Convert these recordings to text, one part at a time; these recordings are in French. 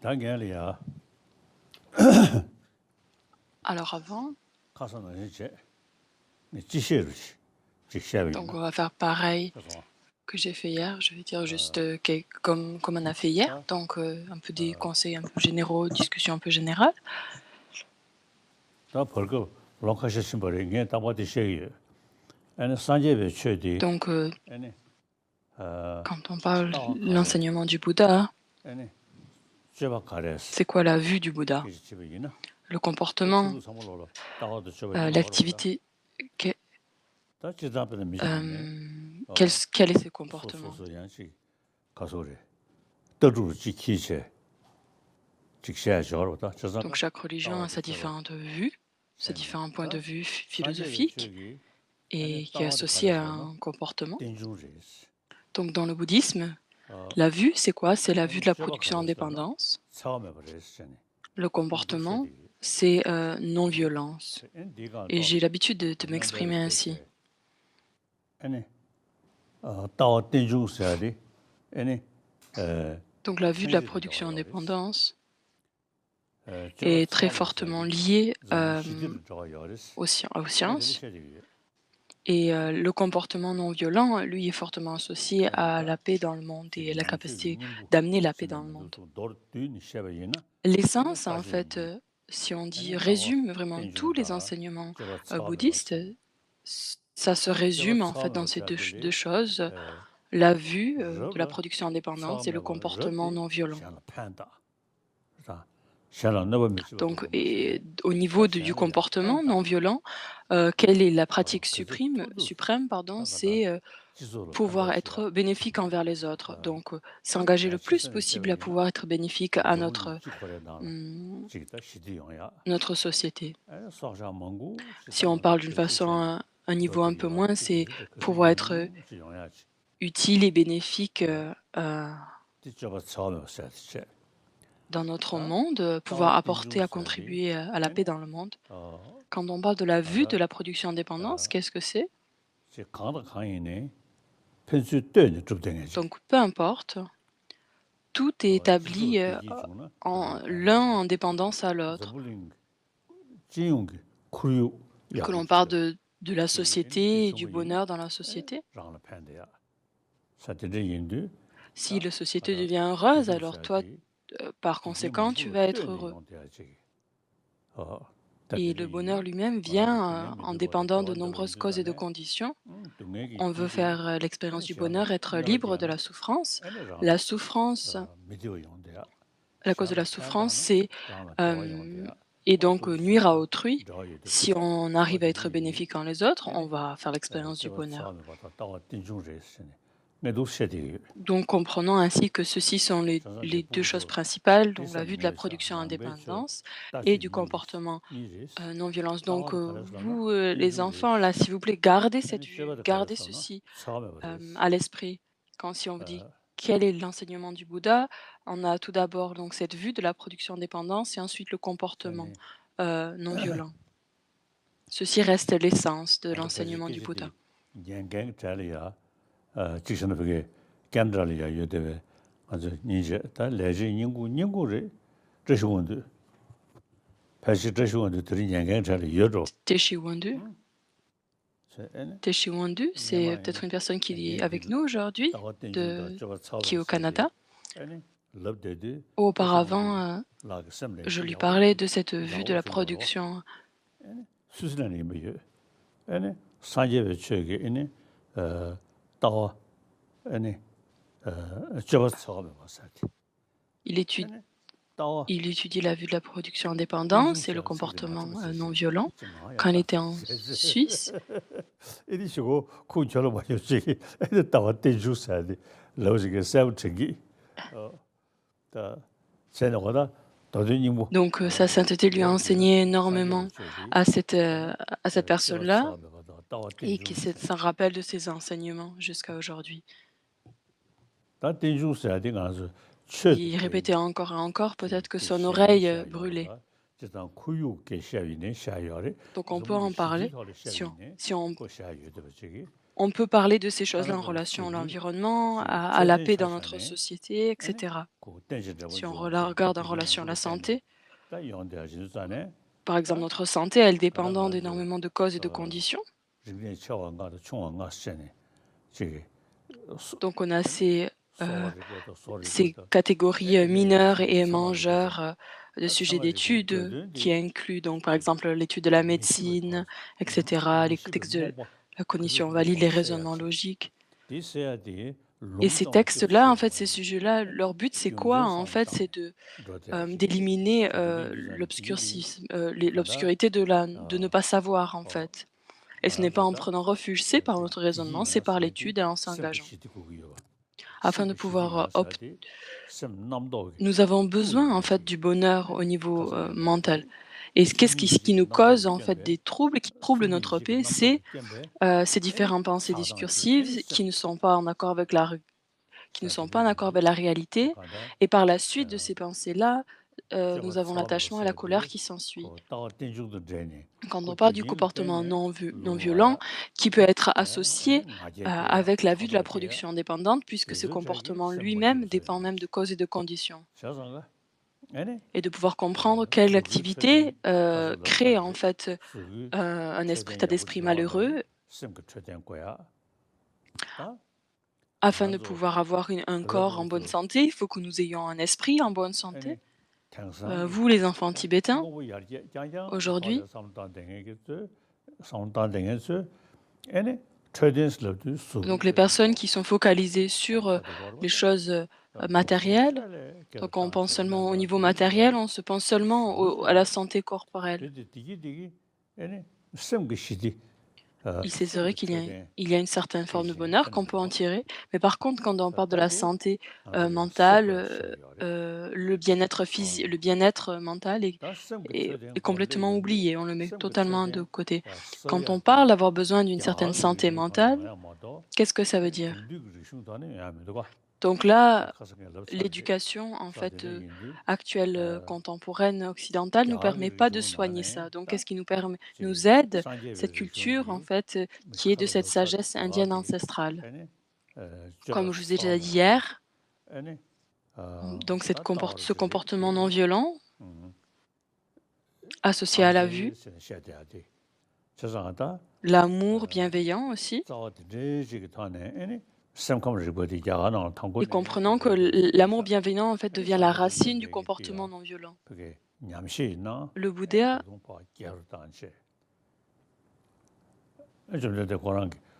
당연히야. Alors avant, 가서는 이제 지시르지. 지시하고 donc 있나? on va faire pareil 그래서 que j'ai fait hier. Je vais dire juste comme on a fait hier. Donc un peu des conseils un peu généraux, discussion un peu générale. 다 벌거 롱카시신 버린 게 다바디 쉐이. 아니 산제베 최디. Donc 아니 어 quand on parle 따와 가레. l'enseignement du Bouddha, 아니 제바 가레스. c'est quoi la vue du Bouddha? 그 집에 있나? Le comportement, 주로 삼으로 따와도 저거 있나? l'activité, 다 지답에 미치네. quel est ses comportements? 소소소 양식 가소래. 떠주 지키체. 직시해 저러다. 저자 Donc chaque religion a sa différente vue, ses différents points de vue philosophiques et qui est associé à un comportement. Donc dans le bouddhisme, la vue, c'est quoi? C'est la vue de la production en dépendance. Le comportement, c'est non-violence. Et j'ai l'habitude de m'exprimer ainsi. Donc la vue de la production en dépendance est très fortement liée aux sciences. Et le comportement non violent, lui, est fortement associé à la paix dans le monde et la capacité d'amener la paix dans le monde. L'essence, en fait, si on dit résume vraiment tous les enseignements bouddhistes, ça se résume en fait dans ces deux choses, la vue de la production indépendante et le comportement non violent. Donc, et au niveau du comportement non violent, quelle est la pratique suprême, c'est pouvoir être bénéfique envers les autres. Donc, s'engager le plus possible à pouvoir être bénéfique à notre société. Si on parle d'une façon, un niveau un peu moins, c'est pouvoir être utile et bénéfique dans notre monde, pouvoir apporter à contribuer à la paix dans le monde. Quand on parle de la vue de la production indépendance, qu'est-ce que c'est? Donc, peu importe, tout est établi l'un en dépendance à l'autre. Que l'on parle de la société et du bonheur dans la société. Si la société devient heureuse, alors toi, par conséquent, tu vas être heureux. Et le bonheur lui-même vient en dépendant de nombreuses causes et de conditions. On veut faire l'expérience du bonheur, être libre de la souffrance. La souffrance, la cause de la souffrance, c'est et donc nuire à autrui. Si on arrive à être bénéfique en les autres, on va faire l'expérience du bonheur. Donc comprenons ainsi que ceci sont les deux choses principales, donc la vue de la production indépendance et du comportement non-violence. Donc vous, les enfants, là, s'il vous plaît, gardez cette vue, gardez ceci à l'esprit. Si on vous dit quel est l'enseignement du Bouddha, on a tout d'abord donc cette vue de la production indépendance et ensuite le comportement non violent. Ceci reste l'essence de l'enseignement du Bouddha. Teshu Wandu, c'est peut-être une personne qui est avec nous aujourd'hui, qui est au Canada. Auparavant, je lui parlais de cette vue de la production. Il étudie la vue de la production indépendance et le comportement non violent quand il était en Suisse. Donc sa sainteté lui a enseigné énormément à cette personne-là et qui s'en rappelle de ses enseignements jusqu'à aujourd'hui. Il répétait encore et encore, peut-être que son oreille brûlait. Donc on peut en parler si on on peut parler de ces choses-là en relation à l'environnement, à la paix dans notre société, etc. Si on regarde en relation à la santé, par exemple, notre santé, elle dépend d'énormément de causes et de conditions. Donc, on a ces catégories mineurs et majeures de sujets d'études qui incluent, donc, par exemple, l'étude de la médecine, etc., les textes de la cognition valide, les raisonnements logiques. Et ces textes-là, en fait, ces sujets-là, leur but, c'est quoi? En fait, c'est d'éliminer l'obscurité de ne pas savoir, en fait. Et ce n'est pas en prenant refuge, c'est par notre raisonnement, c'est par l'étude et en s'engageant. Afin de pouvoir nous avons besoin, en fait, du bonheur au niveau mental. Et ce qui nous cause, en fait, des troubles, qui troublent notre paix, c'est ces différentes pensées discursives qui ne sont pas en accord avec la réalité. Et par la suite de ces pensées-là, nous avons l'attachement et la colère qui s'ensuit. Quand on parle du comportement non violent, qui peut être associé avec la vue de la production indépendante, puisque ce comportement lui-même dépend même de causes et de conditions. Et de pouvoir comprendre quelle activité crée en fait un état d'esprit malheureux. Afin de pouvoir avoir un corps en bonne santé, il faut que nous ayons un esprit en bonne santé. Vous, les enfants tibétains, aujourd'hui, donc les personnes qui sont focalisées sur les choses matérielles, donc on pense seulement au niveau matériel, on se pense seulement à la santé corporelle. Il serait qu'il y a une certaine forme de bonheur qu'on peut en tirer, mais par contre, quand on parle de la santé mentale, le bien-être mental est complètement oublié, on le met totalement de côté. Quand on parle d'avoir besoin d'une certaine santé mentale, qu'est-ce que ça veut dire? Donc là, l'éducation, en fait, actuelle, contemporaine, occidentale, nous permet pas de soigner ça. Donc qu'est-ce qui nous aide? Cette culture, en fait, qui est de cette sagesse indienne ancestrale. Comme je vous ai déjà dit hier, donc ce comportement non violent, associé à la vue, l'amour bienveillant aussi, et comprenant que l'amour bienveillant, en fait, devient la racine du comportement non violent. Le Bouddha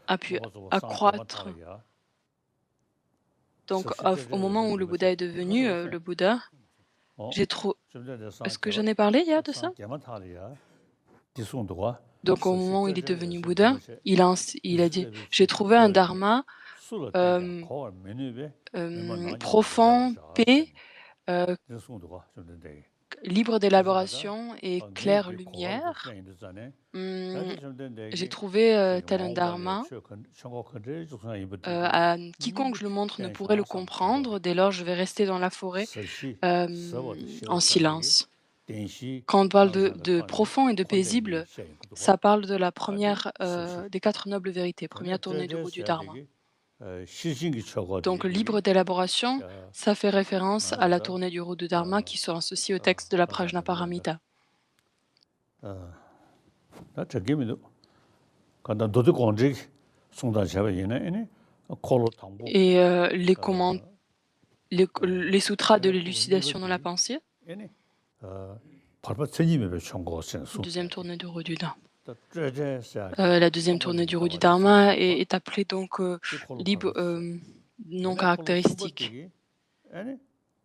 a pu accroître. Donc, au moment où le Bouddha est devenu le Bouddha, Est-ce que j'en ai parlé hier de ça? Donc, au moment où il est devenu Bouddha, il a dit: «J'ai trouvé un dharma euh, profond, paix, euh, libre d'élaboration et claire lumière. J'ai trouvé tel un dharma. À quiconque je le montre ne pourrait le comprendre. Dès lors, je vais rester dans la forêt en silence.» Quand on parle de profond et de paisible, ça parle de la première des 4 nobles vérités, première tournée du roue du dharma. Donc libre d'élaboration, ça fait référence à la tournée du roue du dharma qui sont associées au texte de la Prajnaparamita. Et les sutras de l'élucidation de la pensée, deuxième tournée du roue du dharma. La deuxième tournée du roue du dharma est appelée donc libre non caractéristique.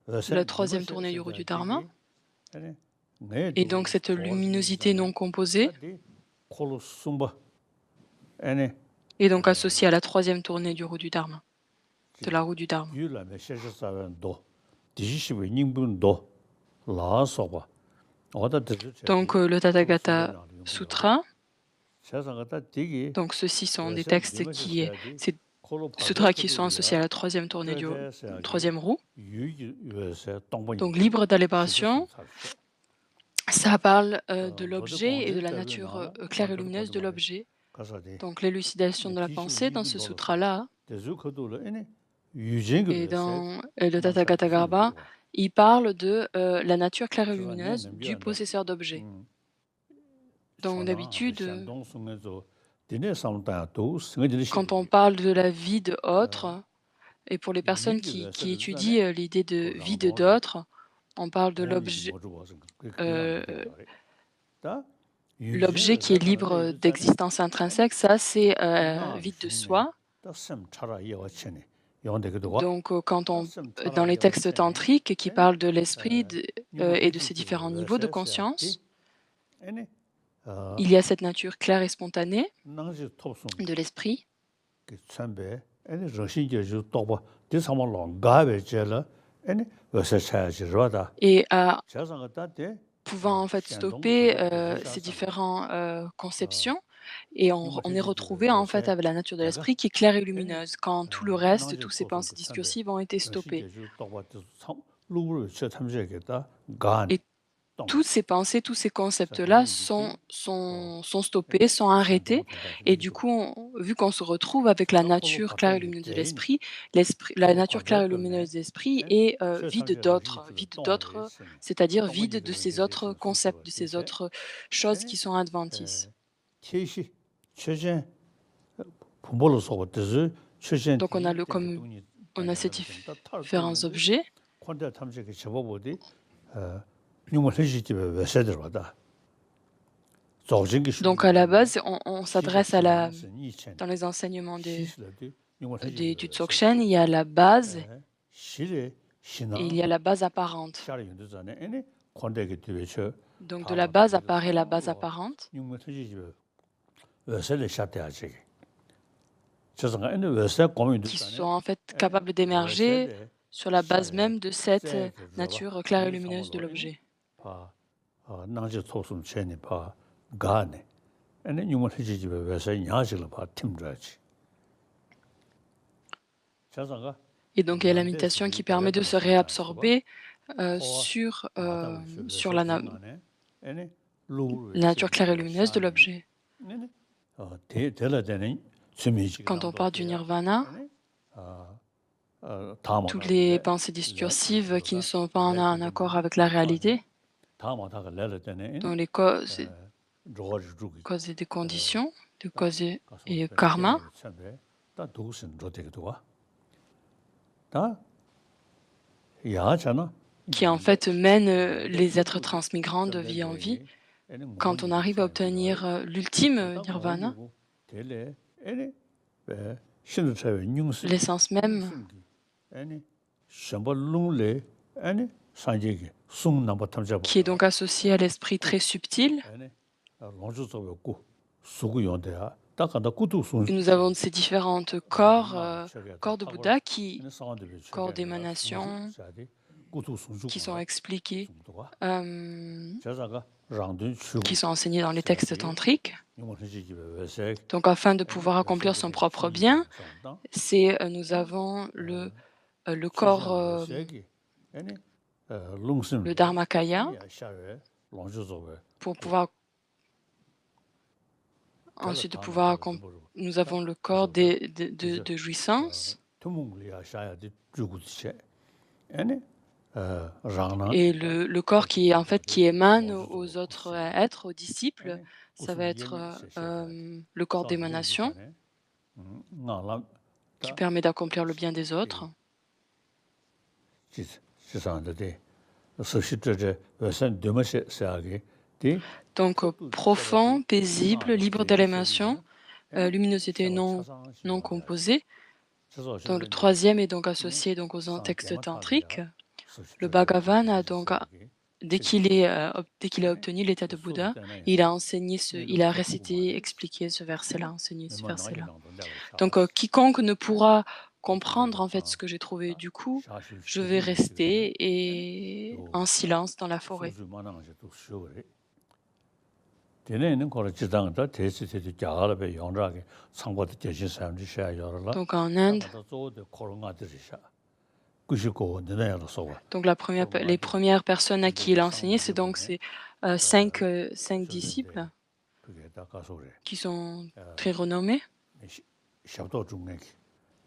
La troisième tournée du roue du dharma, et donc cette luminosité non composée est donc associée à la troisième tournée du roue du dharma, de la roue du dharma. Donc le Tathagata Sutra, donc ceux-ci sont des textes ces sutras qui sont associés à la troisième tournée du troisième roue. Donc libre d'élaboration, ça parle de l'objet et de la nature claire et lumineuse de l'objet. Donc l'élucidation de la pensée dans ce sutra-là et dans le Tathagata Garbha, il parle de la nature claire et lumineuse du possesseur d'objets. Donc d'habitude, quand on parle de la vie de autre, et pour les personnes qui étudient l'idée de vie de d'autres, on parle de l'objet qui est libre d'existence intrinsèque, ça c'est vide de soi. Donc quand dans les textes tantriques qui parlent de l'esprit et de ses différents niveaux de conscience, il y a cette nature claire et spontanée de l'esprit. Et pouvant en fait stopper ces différentes conceptions, et on est retrouvé en fait avec la nature de l'esprit qui est claire et lumineuse, quand tout le reste, tous ces pensées discursives ont été stoppées. Et toutes ces pensées, tous ces concepts-là sont stoppés, sont arrêtés. Et du coup, vu qu'on se retrouve avec la nature claire et lumineuse de l'esprit, la nature claire et lumineuse de l'esprit est vide d'autres, c'est-à-dire vide de ces autres concepts, de ces autres choses qui sont adventices. Donc on a ces différents objets. Donc à la base, on s'adresse dans les enseignements du Dzogchen, il y a la base et il y a la base apparente. Donc de la base apparaît la base apparente. Qui sont en fait capables d'émerger sur la base même de cette nature claire et lumineuse de l'objet. Et donc il y a la méditation qui permet de se réabsorber sur la nature claire et lumineuse de l'objet. Quand on parle du nirvana, toutes les pensées discursives qui ne sont pas en accord avec la réalité, dont les causes et des conditions, de causes et karma, qui en fait mènent les êtres transmigrants de vie en vie. Quand on arrive à obtenir l'ultime nirvana, l'essence même, qui est donc associée à l'esprit très subtil. Et nous avons ces différentes corps de Bouddha, corps d'émanation, qui sont expliqués, qui sont enseignés dans les textes tantriques. Donc afin de pouvoir accomplir son propre bien, nous avons le corps, le Dharmakaya, pour pouvoir ensuite nous avons le corps de jouissance et le corps qui émane aux autres êtres, aux disciples, ça va être le corps d'émanation qui permet d'accomplir le bien des autres. Donc profond, paisible, libre d'élémation, luminosité non composée. Donc le troisième est donc associé donc aux textes tantriques. Le Bhagavan a donc, dès qu'il a obtenu l'état de Bouddha, il a récité, expliqué ce verset-là, enseigné ce verset-là. Donc quiconque ne pourra comprendre en fait ce que j'ai trouvé, du coup, je vais rester en silence dans la forêt. Donc en Inde, donc les premières personnes à qui il a enseigné, c'est 5 disciples. qui sont très renommés. 샵도 중에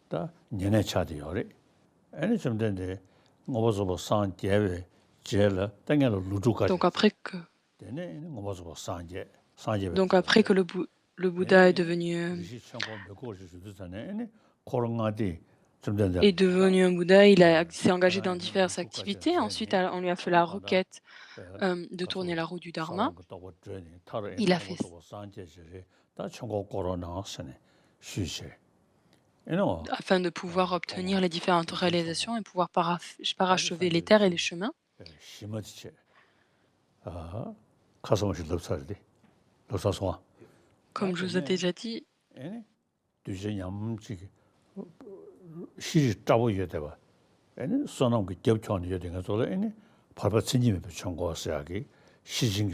다 년에 차디요래 아니 좀 된데 뭐버서 산 제외 제라 당연히 루주가 Donc après que, 되네 뭐버서 산제 산제 donc après que le Bouddha est devenu, 리시 청고 몇고 주도 전에 아니 코로나디 좀 된데 est devenu un Bouddha, s'est engagé dans diverses activités. Ensuite, on lui a fait la requête de tourner la roue du Dharma. Il a fait 다 청고 코로나 선에 쉬세 afin de pouvoir obtenir les différentes réalisations et pouvoir parachever les terres et les chemins. 심어지체 가슴을 럽사르디 럽사소아 Comme je vous ai déjà dit, 에네 뒤제 얌지 시리 잡아야 돼봐 에네 선은 그 겹쳐는 여야 되는 소리 에네 바로 친님이 청고서야기 시징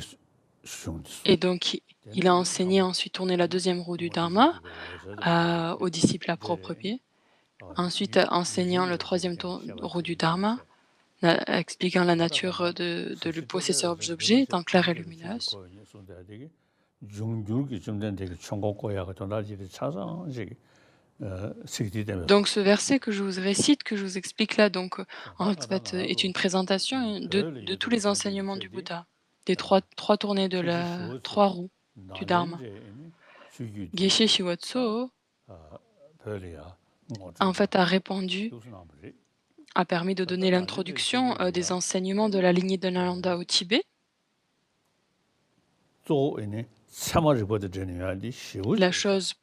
et donc il a enseigné, ensuite tourné la deuxième roue du Dharma aux disciples à propre pied. Ensuite, enseignant le troisième roue du Dharma, expliquant la nature de le possesseur des objets, étant claire et lumineuse. Donc ce verset que je vous récite, que je vous explique là, donc en fait est une présentation de tous les enseignements du Bouddha, des trois tournées de trois roues du Dharma. Geshe Shiwatso, en fait, a permis de donner l'introduction des enseignements de la lignée de Nalanda au Tibet. La chose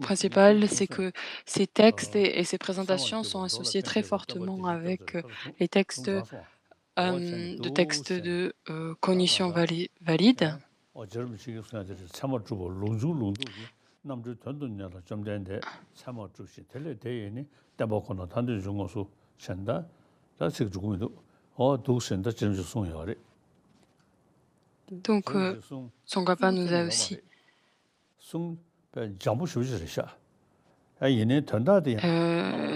principale, c'est que ces textes et ces présentations sont associés très fortement avec les textes de cognition valide. Donc, Tsongkhapa nous a aussi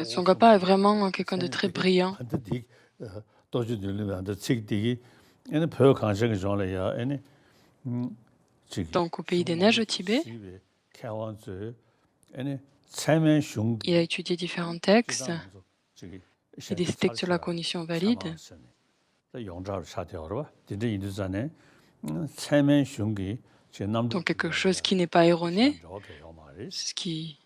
Tsongkhapa est vraiment quelqu'un de très brillant. Donc, au pays des neiges, au Tibet, il a étudié différents textes et des textes sur la cognition valide. Donc, quelque chose qui n'est pas erroné, ce qui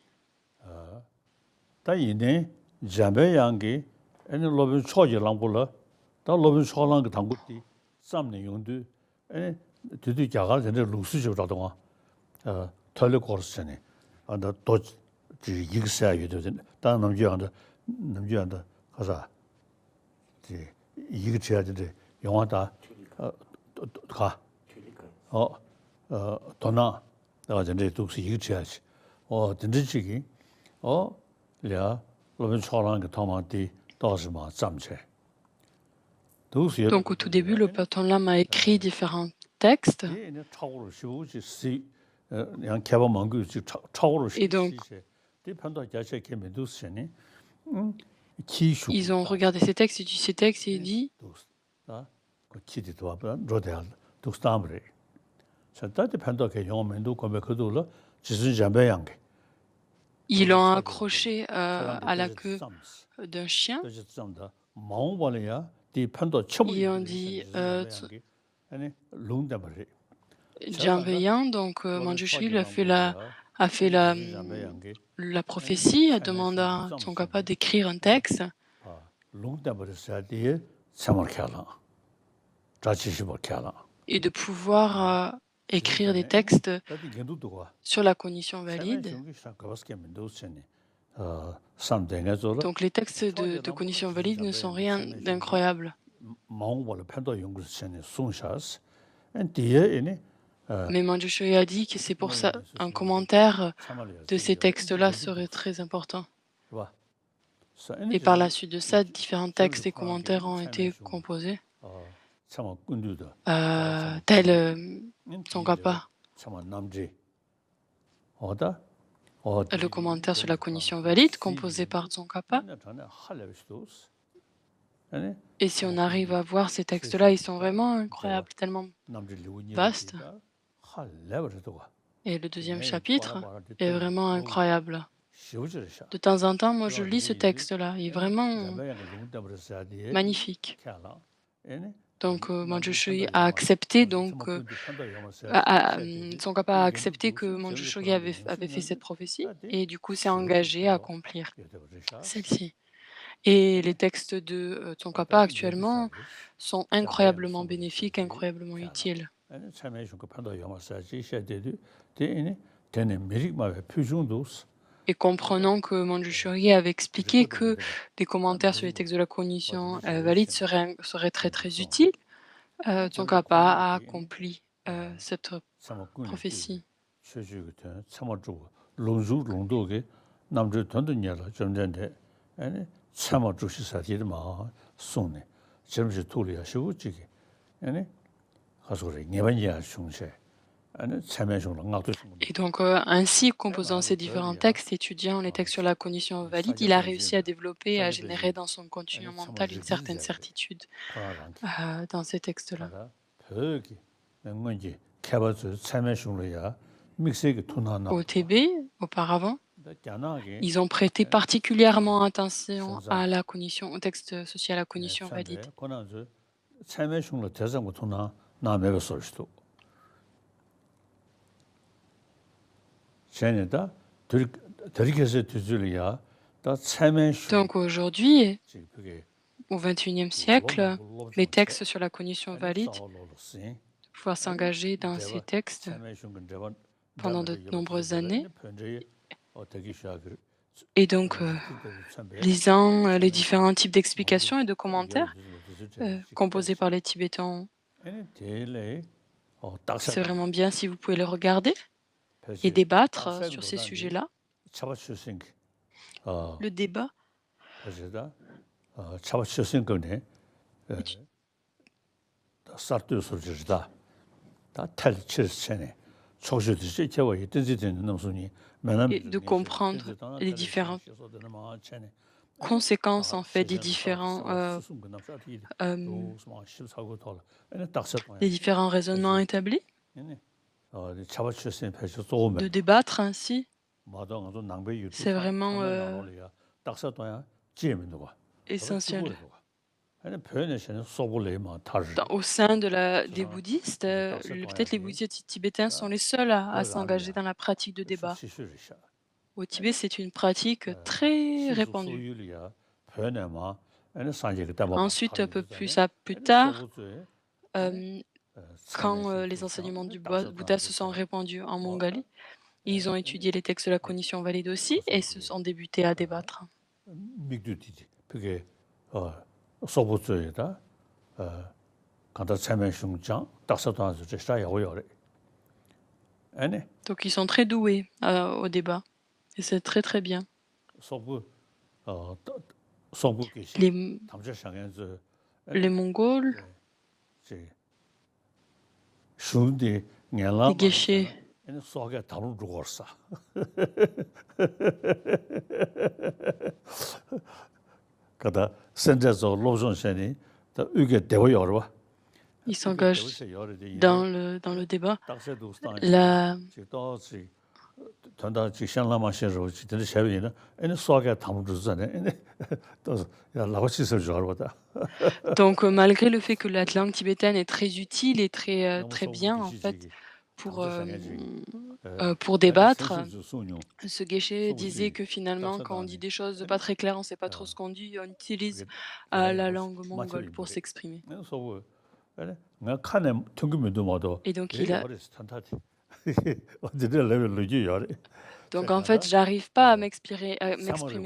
Donc au tout début, le Paton Lam a écrit différents textes. Et donc, ils ont regardé ces textes, étudié ces textes et dit ils l'ont accroché à la queue d'un chien. Ils ont dit Jambayan, donc Manjushri a fait la prophétie, a demandé à Tsongkhapa d'écrire un texte. Et de pouvoir écrire des textes sur la cognition valide. Donc les textes de cognition valide ne sont rien d'incroyable. Mais Manjushri a dit que c'est pour ça un commentaire de ces textes-là serait très important. Et par la suite de ça, différents textes et commentaires ont été composés. Tel Tsongkhapa, le commentaire sur la cognition valide composé par Tsongkhapa. Et si on arrive à voir ces textes-là, ils sont vraiment incroyables, tellement vastes. Et le deuxième chapitre est vraiment incroyable. De temps en temps, moi, je lis ce texte-là, il est vraiment magnifique. Donc, Manjushri a accepté, donc, Tsongkhapa a accepté que Manjushri avait fait cette prophétie et du coup s'est engagé à accomplir celle-ci. Et les textes de Tsongkhapa actuellement sont incroyablement bénéfiques, incroyablement utiles. Et comprenant que Manjushri avait expliqué que les commentaires sur les textes de la cognition valide seraient très très utiles, Tsongkhapa a accompli cette prophétie. Et donc, ainsi, composant ces différents textes, étudiant les textes sur la cognition valide, il a réussi à développer et à générer dans son continuum mental une certaine certitude dans ces textes-là. Au Tibet, auparavant, ils ont prêté particulièrement attention à la cognition, au texte associé à la cognition valide. Donc aujourd'hui, au XXIe siècle, les textes sur la cognition valide, de pouvoir s'engager dans ces textes pendant de nombreuses années, et donc lisant les différents types d'explications et de commentaires composés par les Tibétains, c'est vraiment bien si vous pouvez les regarder et débattre sur ces sujets-là. Le débat et de comprendre les différentes conséquences en fait des différents raisonnements établis, de débattre ainsi, c'est vraiment essentiel. Au sein des bouddhistes, peut-être les bouddhistes tibétains sont les seuls à s'engager dans la pratique de débat. Au Tibet, c'est une pratique très répandue. Ensuite, un peu plus tard, quand les enseignements du Bouddha se sont répandus en Mongolie, ils ont étudié les textes de la cognition valide aussi et se sont débutés à débattre. Donc ils sont très doués au débat et c'est très très bien. Les Mongols, les Geshe, ils s'engagent dans le débat. Donc malgré le fait que la langue tibétaine est très utile et très, très bien en fait pour débattre, ce Geshe disait que finalement quand on dit des choses pas très claires, on ne sait pas trop ce qu'on dit, on utilise la langue mongole pour s'exprimer. Et donc donc en fait, j'arrive pas à m'exprimer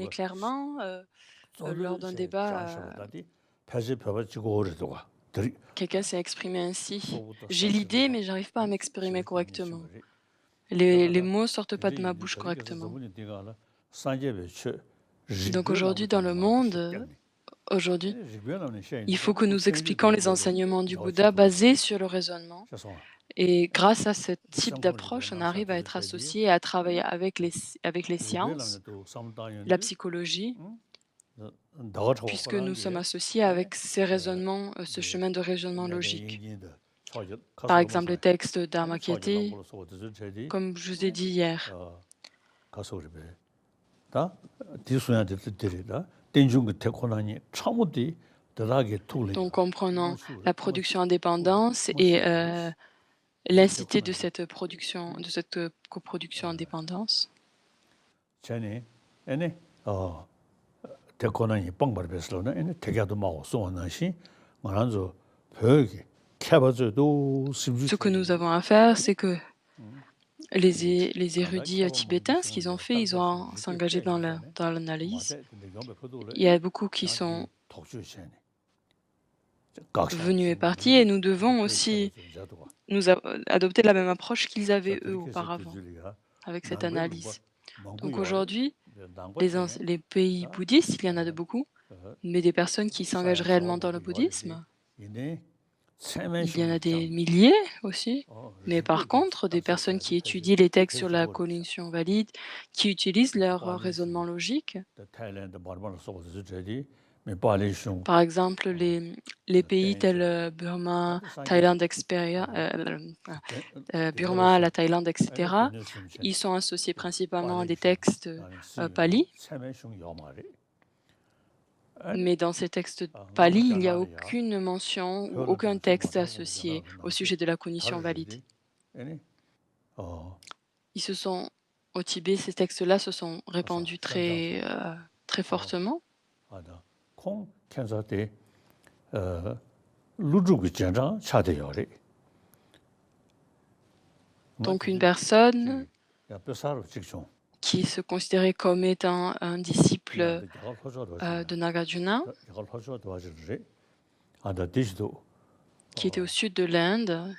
clairement lors d'un débat. Quelqu'un s'est exprimé ainsi. J'ai l'idée, mais j'arrive pas à m'exprimer correctement. Les mots sortent pas de ma bouche correctement. Donc aujourd'hui, dans le monde, il faut que nous expliquions les enseignements du Bouddha basés sur le raisonnement. Et grâce à ce type d'approche, on arrive à être associé et à travailler avec les sciences, la psychologie, puisque nous sommes associés avec ces raisonnements, ce chemin de raisonnement logique. Par exemple, le texte d'Arma Kieti, comme je vous ai dit hier. Donc, comprenant la production indépendance et l'incité de cette production, de cette coproduction indépendance. Ce que nous avons à faire, c'est que les érudits tibétains, ce qu'ils ont fait, ils ont s'engagé dans l'analyse. Il y a beaucoup qui sont venus et partis, et nous devons aussi adopter la même approche qu'ils avaient eux auparavant avec cette analyse. Donc aujourd'hui, les pays bouddhistes, il y en a de beaucoup, mais des personnes qui s'engagent réellement dans le bouddhisme, il y en a des milliers aussi. Mais par contre, des personnes qui étudient les textes sur la cognition valide, qui utilisent leur raisonnement logique, par exemple, les pays tels Burma, Thaïlande, Burma, la Thaïlande, etc., ils sont associés principalement à des textes pali. Mais dans ces textes pali, il n'y a aucune mention ou aucun texte associé au sujet de la cognition valide. Au Tibet, ces textes-là se sont répandus très fortement. Donc une personne qui se considérait comme étant un disciple de Nagarjuna, qui était au sud de l'Inde,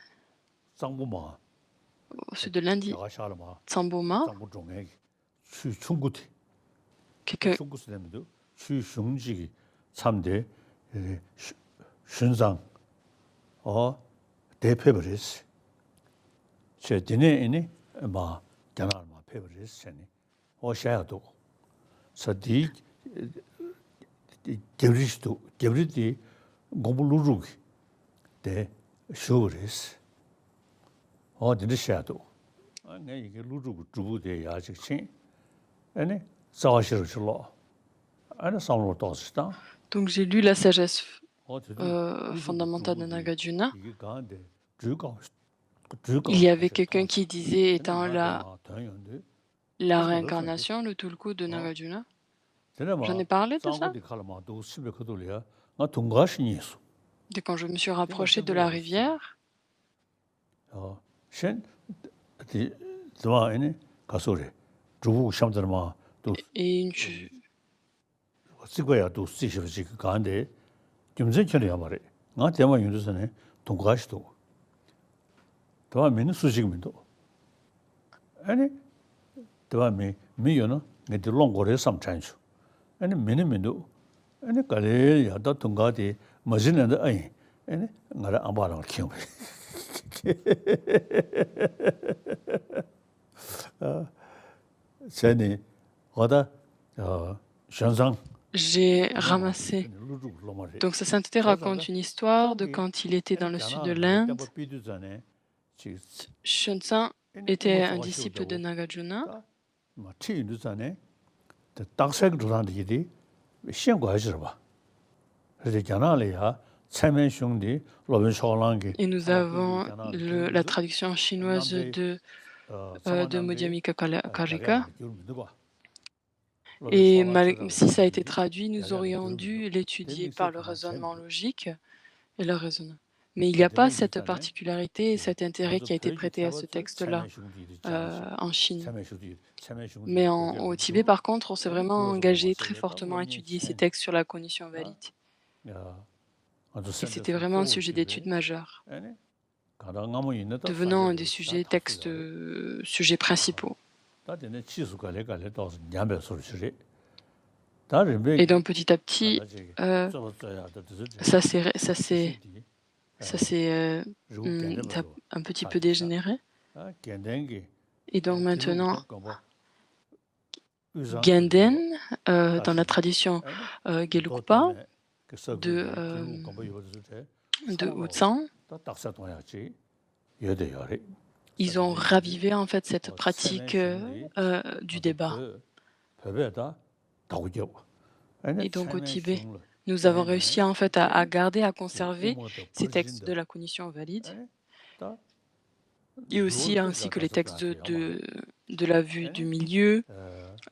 Tsamboma, quelqu'un Donc j'ai lu la sagesse fondamentale de Nagarjuna. Il y avait quelqu'un qui disait, étant la réincarnation, le Tulku de Nagarjuna. J'en ai parlé de ça. De quand je me suis rapproché de la rivière. Et une j'ai ramassé. Donc sa sainteté raconte une histoire de quand il était dans le sud de l'Inde. Shunzang était un disciple de Nagarjuna. Et nous avons la traduction chinoise de Madhyamika Karika. Et si ça a été traduit, nous aurions dû l'étudier par le raisonnement logique et le raisonnement. Mais il n'y a pas cette particularité et cet intérêt qui a été prêté à ce texte-là en Chine. Mais au Tibet, par contre, on s'est vraiment engagé très fortement à étudier ces textes sur la cognition valide. Et c'était vraiment un sujet d'étude majeur, devenant un des sujets principaux. Et donc petit à petit, ça s'est un petit peu dégénéré. Et donc maintenant, Genden, dans la tradition Gelugpa, de Huzhang, ils ont ravivé en fait cette pratique du débat. Et donc au Tibet, nous avons réussi en fait à garder, à conserver ces textes de la cognition valide et aussi ainsi que les textes de la vue du milieu,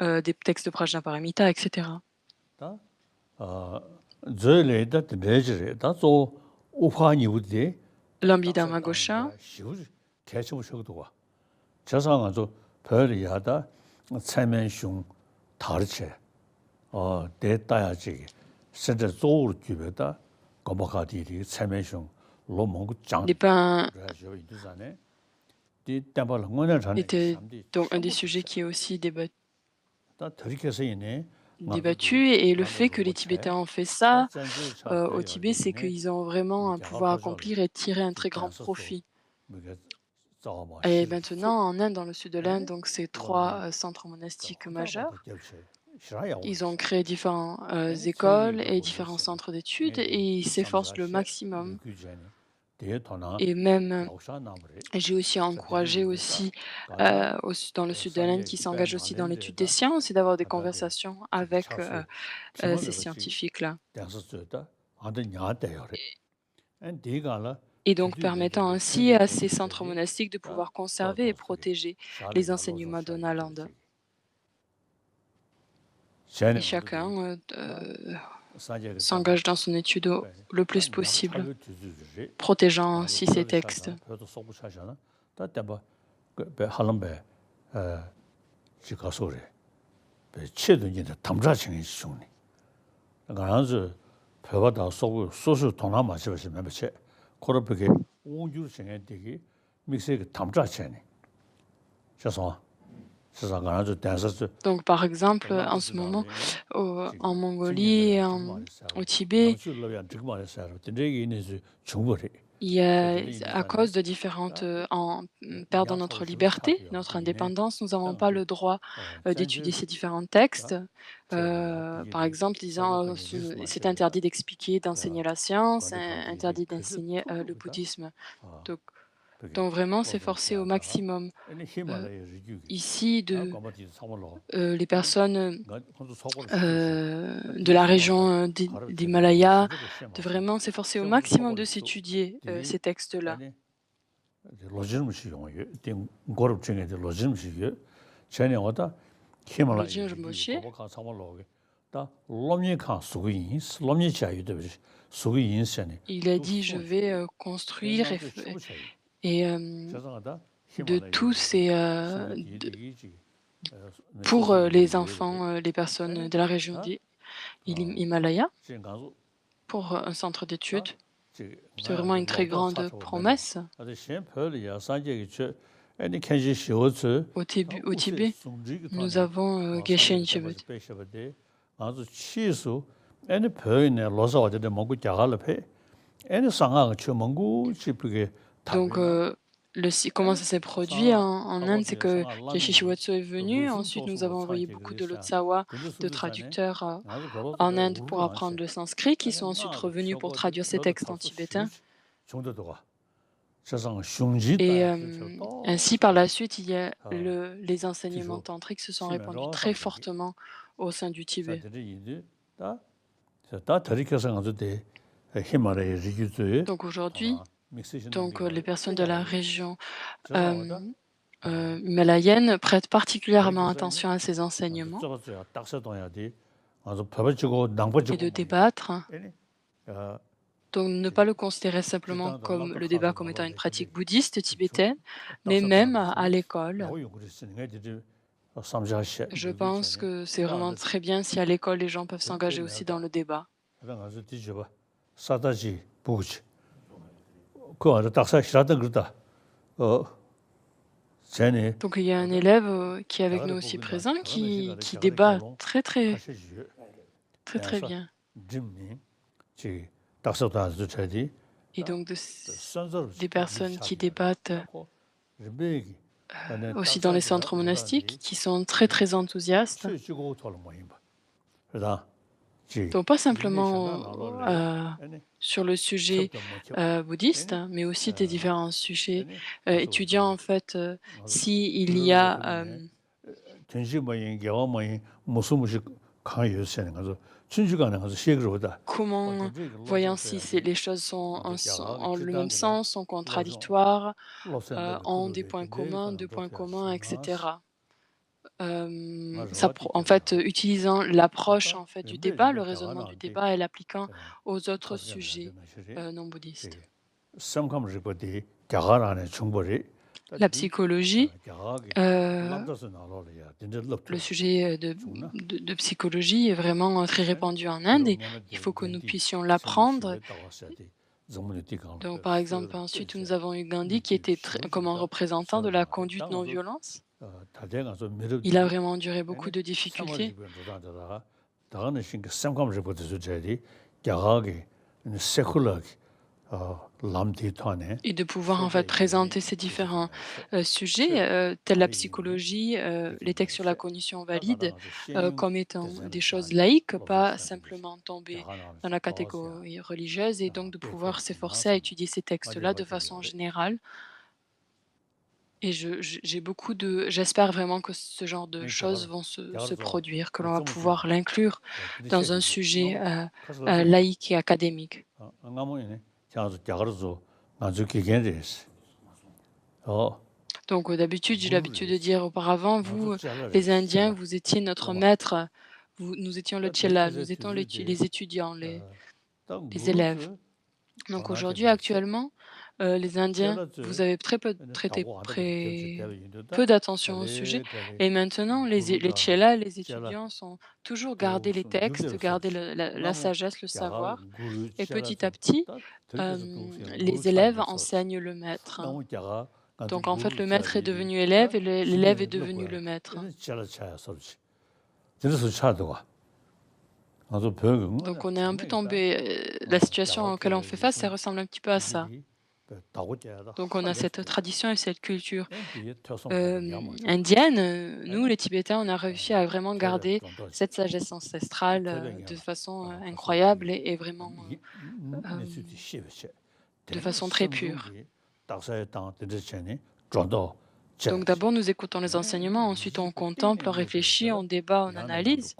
des textes de Prajnaparamita, etc. L'Ambhidharma Ghosha, 자상아도 별이야다 체면숑 다르체 대따야지甚至 조르 규베다 고바카디리 체면숑 로몽구 장 n'est pas 이두산에 디 담발응원을 전에 était donc un des sujets qui est aussi 다 들이켜서이네 débattu et le fait que les Tibétains ont fait ça au Tibet, c'est qu'ils ont vraiment un pouvoir accomplir et tirer un très grand profit. Et maintenant, en Inde, dans le sud de l'Inde, donc ces 3 centres monastiques majeurs, ils ont créé différentes écoles et différents centres d'études et ils s'efforcent le maximum. Et même, j'ai aussi encouragé aussi dans le sud de l'Inde qui s'engagent aussi dans l'étude des sciences et d'avoir des conversations avec ces scientifiques-là. Et donc permettant ainsi à ces centres monastiques de pouvoir conserver et protéger les enseignements de Nalanda. Et chacun s'engage dans son étude le plus possible, protégeant ainsi ces textes. Donc, par exemple, en ce moment, en Mongolie et au Tibet, il y a, à cause de différentes, en perdant notre liberté, notre indépendance, nous n'avons pas le droit d'étudier ces différents textes. Par exemple, disant c'est interdit d'expliquer, d'enseigner la science, interdit d'enseigner le bouddhisme. Donc, donc vraiment s'efforcer au maximum ici les personnes de la région des Himalayas, de vraiment s'efforcer au maximum de s'étudier ces textes-là. Lojin Rinpoche, il a dit, je vais construire et de tous ces pour les enfants, les personnes de la région des Himalayas, pour un centre d'études. C'est vraiment une très grande promesse. Au Tibet, nous avons Geshen Chebet. Donc, comment ça s'est produit en Inde, c'est que Geshe Shiwatsu est venu. Ensuite, nous avons envoyé beaucoup de Lotsawa, de traducteurs en Inde pour apprendre le sanskrit, qui sont ensuite revenus pour traduire ces textes en tibétain. Et ainsi, par la suite, il y a les enseignements tantriques se sont répandus très fortement au sein du Tibet. Donc aujourd'hui, les personnes de la région himalayenne prêtent particulièrement attention à ces enseignements et de débattre. Donc ne pas le considérer simplement comme le débat comme étant une pratique bouddhiste tibétaine, mais même à l'école. Je pense que c'est vraiment très bien si à l'école les gens peuvent s'engager aussi dans le débat. Donc il y a un élève qui est avec nous aussi présent qui débat très bien. Et donc des personnes qui débattent aussi dans les centres monastiques, qui sont très enthousiastes. Donc pas simplement sur le sujet bouddhiste, hein, mais aussi des différents sujets étudiant en fait s'il y a 전시 모임, 개화 모임, 무슨 무슨 강요 세는 거죠. 춘주가는 가서 시행으로다. comment, voyant si les choses ont le même sens, sont contradictoires, ont des points communs, deux points communs, etc. En fait, utilisant l'approche en fait du débat, le raisonnement du débat et l'appliquant aux autres sujets non bouddhistes. 삼kam지버디 개화라는 충분히 La psychologie, euh, 람다스 나로야 진짜 럽죠. le sujet de psychologie est vraiment très répandu en Inde et il faut que nous puissions l'apprendre. Donc, par exemple, ensuite, nous avons eu Gandhi qui était comme un représentant de la conduite non-violence. Il a vraiment enduré beaucoup de difficultés. 다가는 신경 삼kam지버디 수제디 개화게 세쿨러 Et de pouvoir en fait présenter ces différents sujets, tels la psychologie, les textes sur la cognition valide, comme étant des choses laïques, pas simplement tomber dans la catégorie religieuse, et donc de pouvoir s'efforcer à étudier ces textes-là de façon générale. Et j'espère vraiment que ce genre de choses vont se produire, que l'on va pouvoir l'inclure dans un sujet laïque et académique. Donc d'habitude, j'ai l'habitude de dire auparavant, vous, les Indiens, vous étiez notre maître, nous étions le Chela, nous étions les étudiants, les élèves. Donc aujourd'hui, actuellement, les Indiens, vous avez peu d'attention au sujet. Et maintenant, les Chelas, les étudiants, sont toujours garder les textes, garder la sagesse, le savoir. Et petit à petit, les élèves enseignent le maître. Donc en fait, le maître est devenu élève et l'élève est devenu le maître. Donc on est un peu tombé, la situation à laquelle on fait face, ça ressemble un petit peu à ça. Donc on a cette tradition et cette culture indienne. Nous, les Tibétains, on a réussi à vraiment garder cette sagesse ancestrale de façon incroyable et vraiment de façon très pure. Donc d'abord, nous écoutons les enseignements, ensuite on contemple, on réfléchit, on débat, on analyse.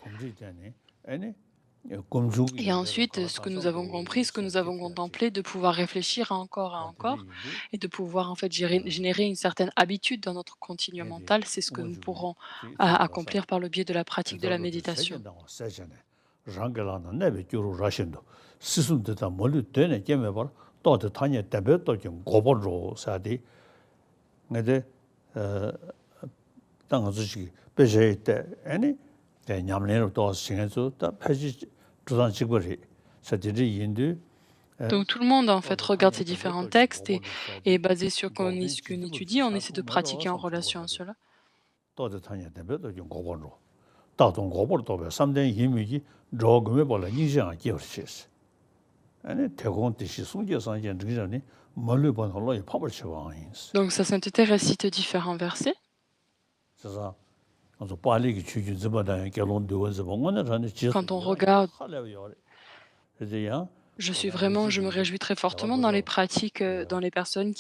Et ensuite, ce que nous avons compris, ce que nous avons contemplé, de pouvoir réfléchir encore et encore, et de pouvoir en fait générer une certaine habitude dans notre continuum mental, c'est ce que nous pourrons accomplir par le biais de la pratique de la méditation. Donc tout le monde en fait regarde ces différents textes et basé sur ce qu'on étudie, on essaie de pratiquer en relation à cela. Donc sa sainteté récite différents versets. Quand on regarde, je me réjouis très fortement dans les pratiques, dans les personnes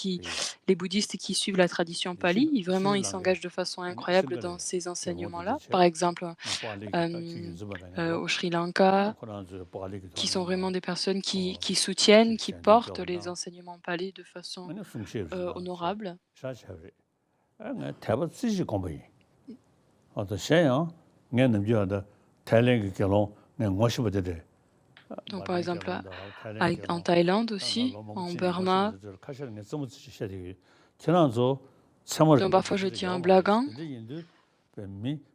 les bouddhistes qui suivent la tradition pali. Ils s'engagent de façon incroyable dans ces enseignements-là. Par exemple, au Sri Lanka, qui sont vraiment des personnes qui soutiennent, qui portent les enseignements pali de façon honorable. Donc, par exemple, en Thaïlande aussi, en Burma. Donc, parfois, je dis en blaguant.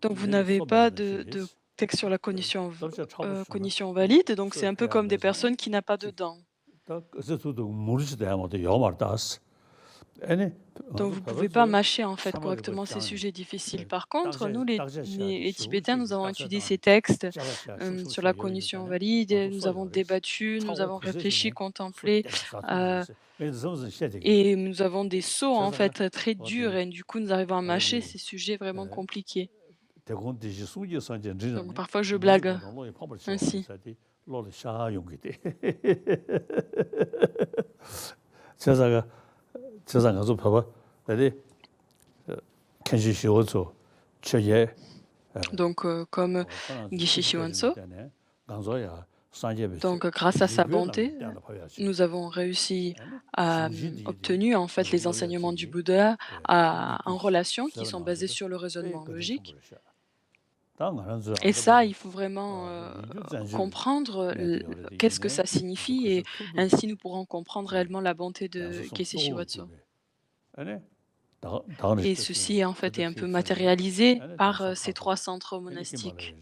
Donc, vous n'avez pas de texte sur la cognition valide, donc c'est un peu comme des personnes qui n'ont pas de dents. Donc vous ne pouvez pas mâcher en fait correctement ces sujets difficiles. Par contre, nous les Tibétains, nous avons étudié ces textes sur la cognition valide, nous avons débattu, nous avons réfléchi, contemplé, et nous avons des sauts en fait très durs et du coup nous arrivons à mâcher ces sujets vraiment compliqués. Donc parfois je blague ainsi. 제사가 가서 봐봐. 근데 kenshi shiwotsu choye Donc comme Gishi Shiwanso, ganzo ya sanje be donc grâce à sa bonté, nous avons réussi à obtenu en fait les enseignements du Bouddha en relation qui sont basés sur le raisonnement logique. Et ça, il faut vraiment comprendre qu'est-ce que ça signifie et ainsi nous pourrons comprendre réellement la bonté de Geshe Shiwatsu. Et ceci en fait est un peu matérialisé par ces 3 centres monastiques.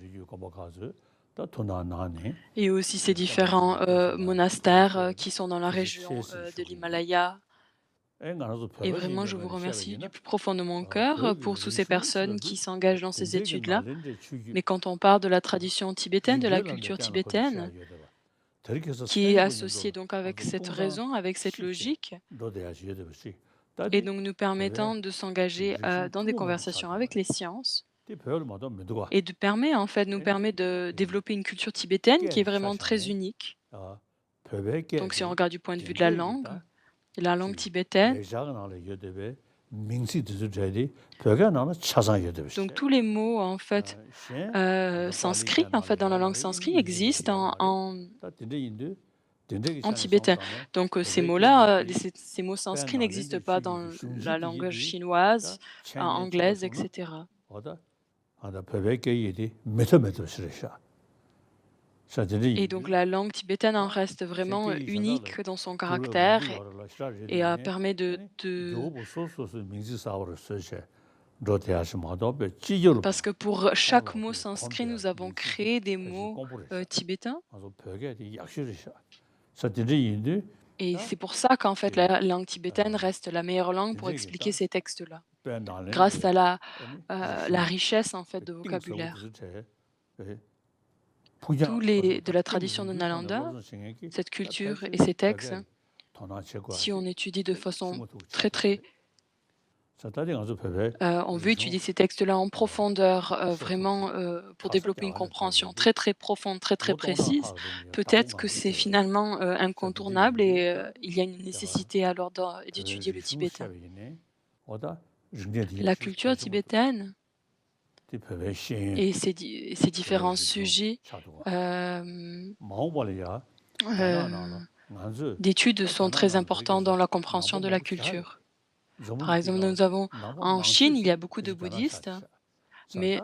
Et aussi ces différents monastères qui sont dans la région de l'Himalaya. Et vraiment, je vous remercie du plus profond de mon cœur pour toutes ces personnes qui s'engagent dans ces études-là. Mais quand on parle de la tradition tibétaine, de la culture tibétaine, qui est associée donc avec cette raison, avec cette logique, et donc nous permettant de s'engager dans des conversations avec les sciences, et nous permet de développer une culture tibétaine qui est vraiment très unique. Donc si on regarde du point de vue de la langue tibétaine, donc tous les mots en fait sanscrits, en fait dans la langue sanskrit existent en tibétain. Donc ces mots-là, ces mots sanscrits n'existent pas dans la langue chinoise, anglaise, etc. Et donc la langue tibétaine en reste vraiment unique dans son caractère et permet Parce que pour chaque mot sanskrit, nous avons créé des mots tibétains. Et c'est pour ça qu'en fait la langue tibétaine reste la meilleure langue pour expliquer ces textes-là, grâce à la richesse en fait de vocabulaire. De la tradition de Nalanda, cette culture et ces textes, si on étudie de façon très on veut étudier ces textes-là en profondeur, vraiment pour développer une compréhension très profonde, très précise, peut-être que c'est finalement incontournable et il y a une nécessité alors d'étudier le tibétain. La culture tibétaine et ces différents sujets d'études sont très importants dans la compréhension de la culture. Par exemple, en Chine, il y a beaucoup de bouddhistes, mais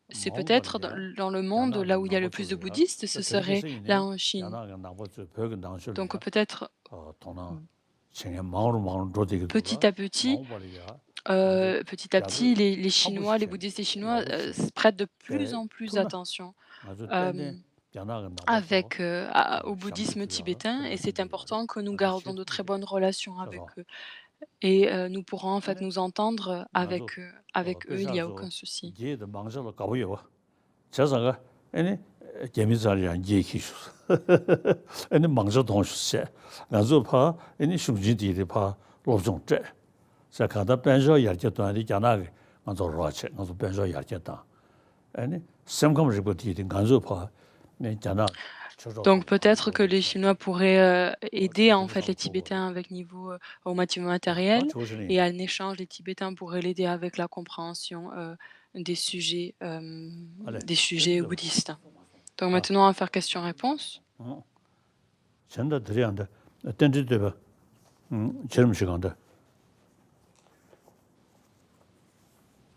c'est peut-être dans le monde là où il y a le plus de bouddhistes, ce serait là en Chine. Donc peut-être petit à petit, les Chinois, les bouddhistes et Chinois prêtent de plus en plus attention au bouddhisme tibétain et c'est important que nous gardons de très bonnes relations avec eux. Et nous pourrons en fait nous entendre avec eux, il n'y a aucun souci. Donc peut-être que les Chinois pourraient aider en fait les Tibétains avec au matériel et en échange les Tibétains pourraient l'aider avec la compréhension des sujets bouddhistes. Donc maintenant on va faire question-réponse.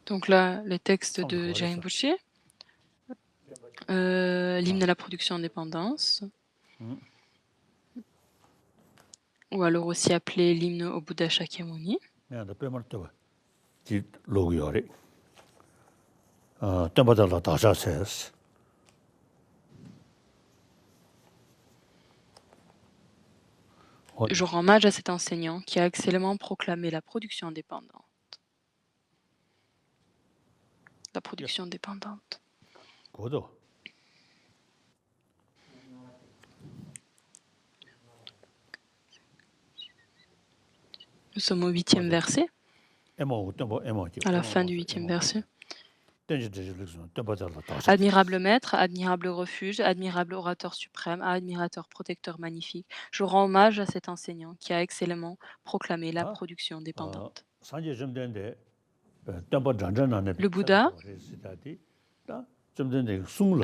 Donc là, les textes de Jai Rinpoché, l'hymne à la production indépendance, ou alors aussi appelé l'hymne au Bouddha Shakyamuni. Je rends hommage à cet enseignant qui a excellemment proclamé la production indépendante. La production indépendante. Nous sommes au 8e verset, à la fin du 8e verset. Admirable maître, admirable refuge, admirable orateur suprême, admirateur protecteur magnifique. Je rends hommage à cet enseignant qui a excellemment proclamé la production dépendante. Le Bouddha,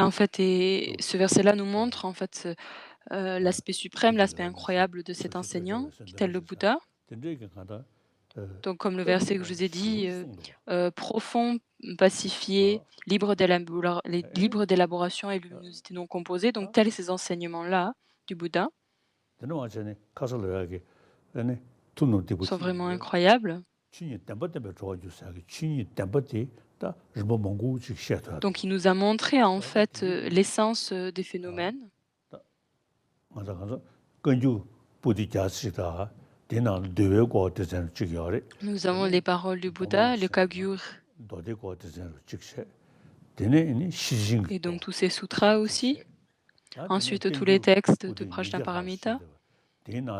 en fait, et ce verset-là nous montre en fait l'aspect suprême, l'aspect incroyable de cet enseignant, tel le Bouddha. Donc, comme le verset que je vous ai dit, profond, pacifié, libre d'élaboration et luminosité non composée. Donc, tels ces enseignements-là du Bouddha sont vraiment incroyables. Donc, il nous a montré en fait l'essence des phénomènes. Nous avons les paroles du Bouddha, le Kagyur, et donc tous ces sutras aussi. Ensuite, tous les textes de Prajnaparamita.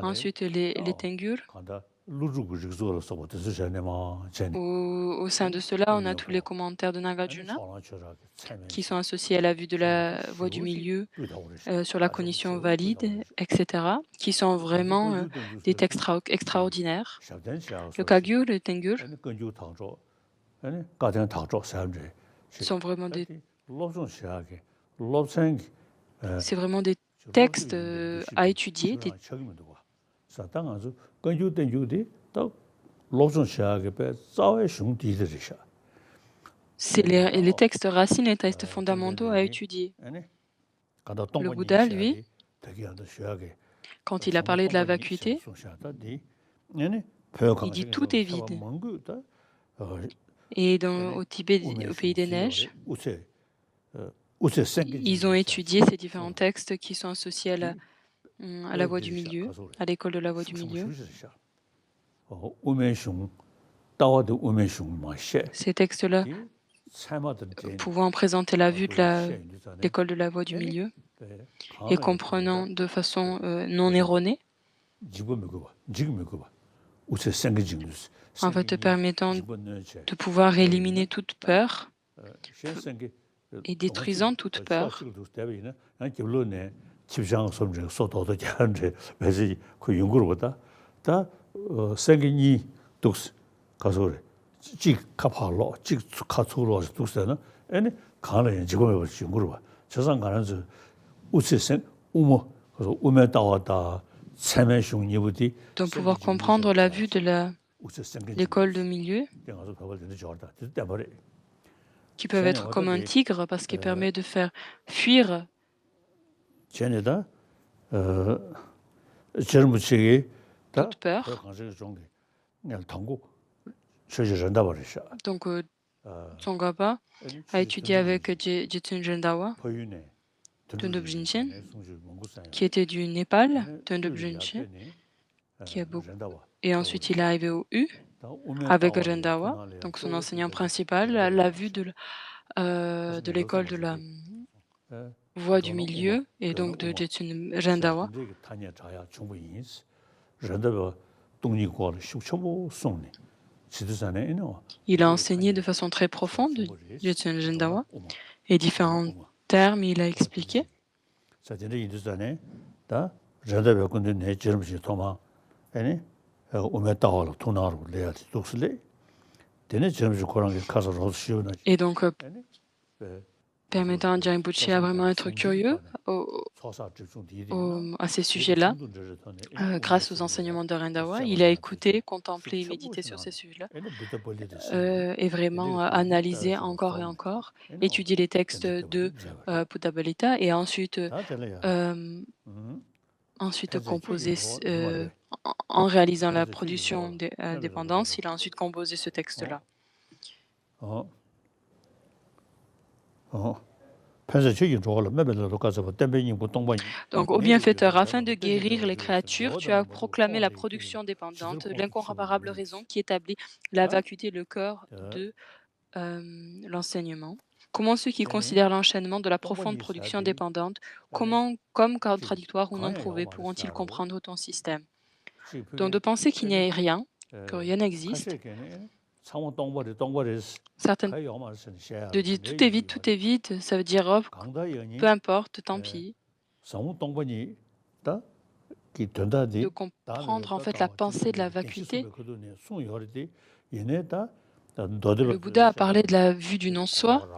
Ensuite, les Tengyur. Au sein de cela, on a tous les commentaires de Nagarjuna qui sont associés à la vue de la voie du milieu, sur la cognition valide, etc., qui sont vraiment des textes extraordinaires. Le Kagyur, le Tengyur sont vraiment c'est vraiment des textes à étudier, c'est les textes racines, les textes fondamentaux à étudier. Le Bouddha, lui, quand il a parlé de la vacuité, il dit tout est vide. Et au Tibet, au pays des neiges, ils ont étudié ces différents textes qui sont associés à la voie du milieu, à l'école de la voie du milieu. Ces textes-là pouvant présenter la vue de l'école de la voie du milieu et comprenant de façon non erronée, en fait permettant de pouvoir éliminer toute peur et détruisant toute peur. Donc pouvoir comprendre la vue de l'école de milieu, qui peuvent être comme un tigre parce qu'il permet de faire fuir toute peur. Donc Tsongkhapa a étudié avec Jetsun Rendawa, Tundub Rinchen, qui était du Népal, Tundub Rinchen, et ensuite il est arrivé au U avec Rendawa, donc son enseignant principal, à la vue de l'école de la voie du milieu et donc de Jetsun Rendawa. Il a enseigné de façon très profonde Jetsun Rendawa et différents termes il a expliqué. Et donc, permettant à Rinpoche à vraiment être curieux à ces sujets-là, grâce aux enseignements de Rendawa, il a écouté, contemplé et médité sur ces sujets-là, et vraiment analysé encore et encore, étudié les textes de Buddha-Balita et ensuite composé, en réalisant la production d'indépendance, il a ensuite composé ce texte-là. Donc, au bienfaiteur, afin de guérir les créatures, tu as proclamé la production dépendante, l'incomparable raison qui établit la vacuité, le cœur de l'enseignement. Comment ceux qui considèrent l'enchaînement de la profonde production dépendante comme contradictoire ou non prouvé pourront-ils comprendre ton système? Donc, de penser qu'il n'y ait rien, que rien n'existe, Certaines de dire tout est vide, ça veut dire oh, peu importe, tant pis. De comprendre en fait la pensée de la vacuité. Le Bouddha a parlé de la vue du non-soi.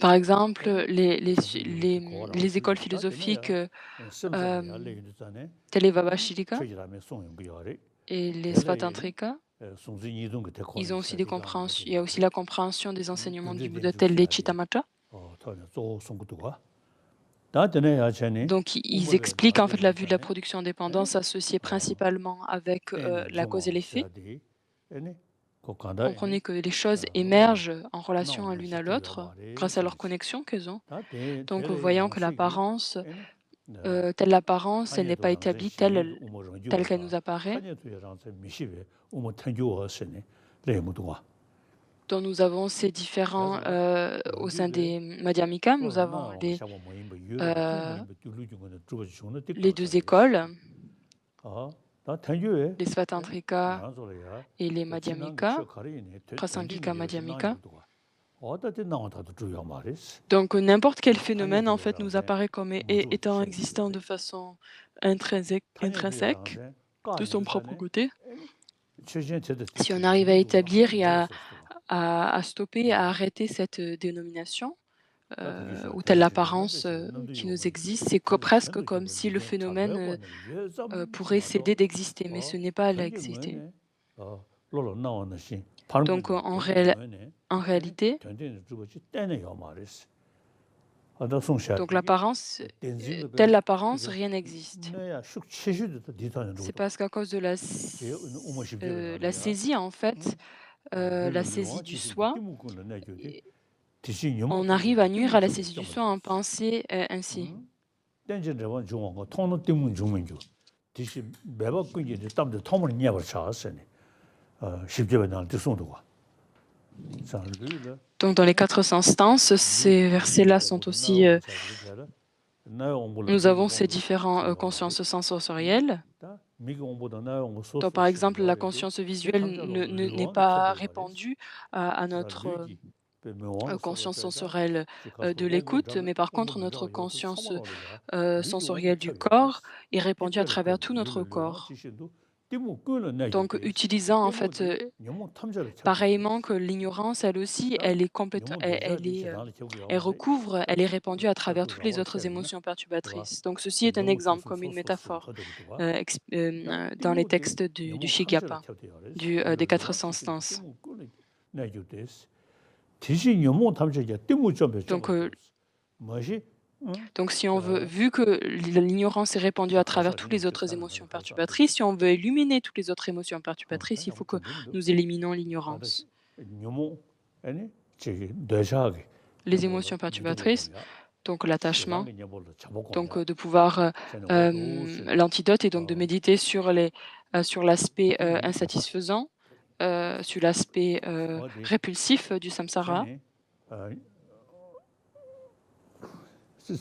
Par exemple, les écoles philosophiques telles les Vabhashirika et les Svatantrika, ils ont aussi des compréhensions. Il y a aussi la compréhension des enseignements du Bouddha tels les Chittamatra. Donc, ils expliquent en fait la vue de la production-dépendance associée principalement avec la cause et l'effet. Comprenez que les choses émergent en relation à l'une à l'autre grâce à leur connexion qu'elles ont. Donc, voyant que l'apparence, telle l'apparence, elle n'est pas établie telle qu'elle nous apparaît. Donc, nous avons ces différents, au sein des Madhyamika, nous avons les deux écoles, les Svatantrika et les Madhyamika, Prasangika, Madhyamika. Donc n'importe quel phénomène en fait nous apparaît comme étant existant de façon intrinsèque de son propre côté. Si on arrive à établir et à stopper, à arrêter cette dénomination, ou telle apparence qui nous existe, c'est presque comme si le phénomène pourrait céder d'exister, mais ce n'est pas à l'exister. Donc en réalité, donc l'apparence, telle l'apparence, rien n'existe. C'est parce qu'à cause de la saisie, en fait, la saisie du soi, on arrive à nuire à la saisie du soi en pensée ainsi. Donc dans les 400 stances, ces versets-là sont aussi... nous avons ces différentes consciences sensorielles. Donc, par exemple, la conscience visuelle n'est pas répandue à notre conscience sensorielle de l'écoute, mais par contre, notre conscience sensorielle du corps est répandue à travers tout notre corps. Donc, utilisant en fait pareillement que l'ignorance, elle aussi, elle est complète, elle recouvre, elle est répandue à travers toutes les autres émotions perturbatrices. Donc, ceci est un exemple, comme une métaphore dans les textes du Shigapa, des 400 stances. Donc, si on veut, vu que l'ignorance est répandue à travers toutes les autres émotions perturbatrices, si on veut éliminer toutes les autres émotions perturbatrices, il faut que nous éliminons l'ignorance. Les émotions perturbatrices, donc l'attachement, donc de pouvoir l'antidote est donc de méditer sur l'aspect insatisfaisant, sur l'aspect répulsif du samsara. Donc,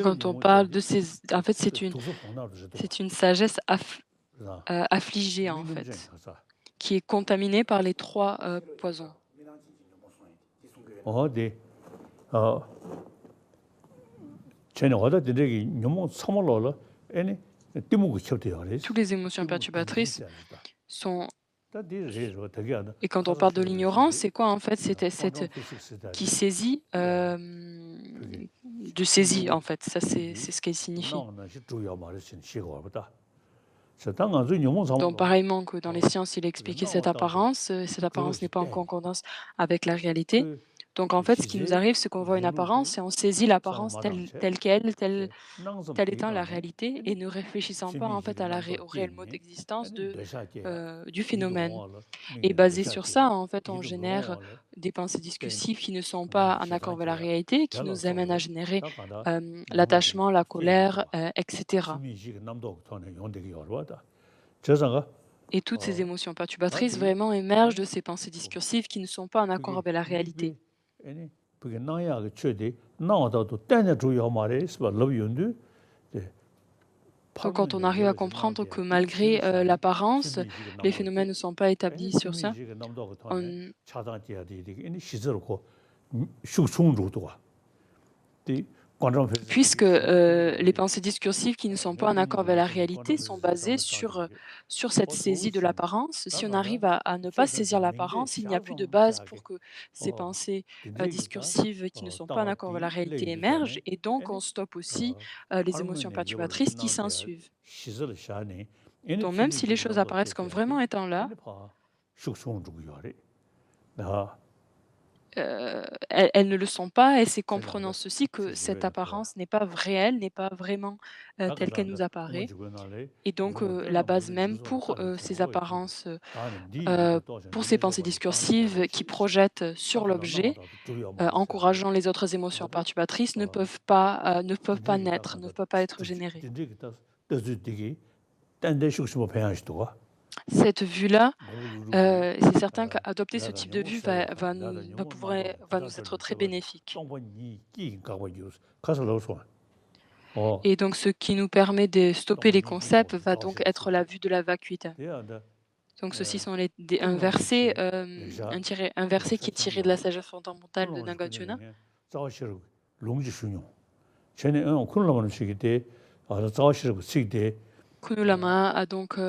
quand on parle de ces... En fait, c'est une sagesse affligée, en fait, qui est contaminée par les trois poisons. Toutes les émotions perturbatrices sont... Et quand on parle de l'ignorance, c'est quoi en fait? C'est cette qui saisit, de saisie en fait, ça c'est ce qu'elle signifie. Donc pareillement que dans les sciences, il a expliqué cette apparence n'est pas en concordance avec la réalité. Donc en fait, ce qui nous arrive, c'est qu'on voit une apparence et on saisit l'apparence telle qu'elle, telle étant la réalité, et ne réfléchissant pas en fait au réel mode d'existence du phénomène. Et basé sur ça, en fait, on génère des pensées discursives qui ne sont pas en accord avec la réalité, qui nous amènent à générer l'attachement, la colère, etc. Et toutes ces émotions perturbatrices vraiment émergent de ces pensées discursives qui ne sont pas en accord avec la réalité. Donc quand on arrive à comprendre que malgré l'apparence, les phénomènes ne sont pas établis sur ça, on- puisque les pensées discursives qui ne sont pas en accord avec la réalité sont basées sur cette saisie de l'apparence. Si on arrive à ne pas saisir l'apparence, il n'y a plus de base pour que ces pensées discursives qui ne sont pas en accord avec la réalité émergent, et donc on stoppe aussi les émotions perturbatrices qui s'ensuivent. Donc même si les choses apparaissent comme vraiment étant là, elles ne le sont pas, et c'est comprenant ceci que cette apparence n'est pas réelle, n'est pas vraiment telle qu'elle nous apparaît. Et donc la base même pour ces apparences, pour ces pensées discursives qui projettent sur l'objet, encourageant les autres émotions perturbatrices, ne peuvent pas naître, ne peuvent pas être générées. Cette vue-là, c'est certain qu'adopter ce type de vue va nous être très bénéfique. Et donc ce qui nous permet de stopper les concepts va donc être la vue de la vacuité. Donc ceci sont un verset qui est tiré de la sagesse fondamentale de Nagarjuna. Kunulama a donc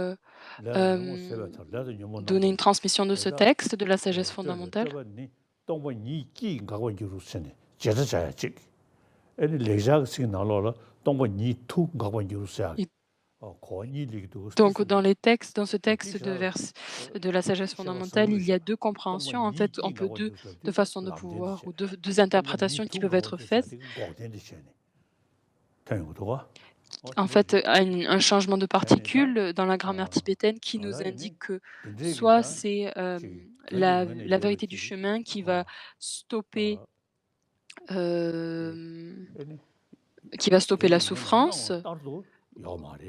donné une transmission de ce texte de la sagesse fondamentale. Et donc dans ce texte de la sagesse fondamentale, il y a deux compréhensions. En fait, on peut deux façons de pouvoir ou deux interprétations qui peuvent être faites. En fait, un changement de particules dans la grammaire tibétaine qui nous indique que soit c'est la vérité du chemin qui va stopper, euh, la souffrance,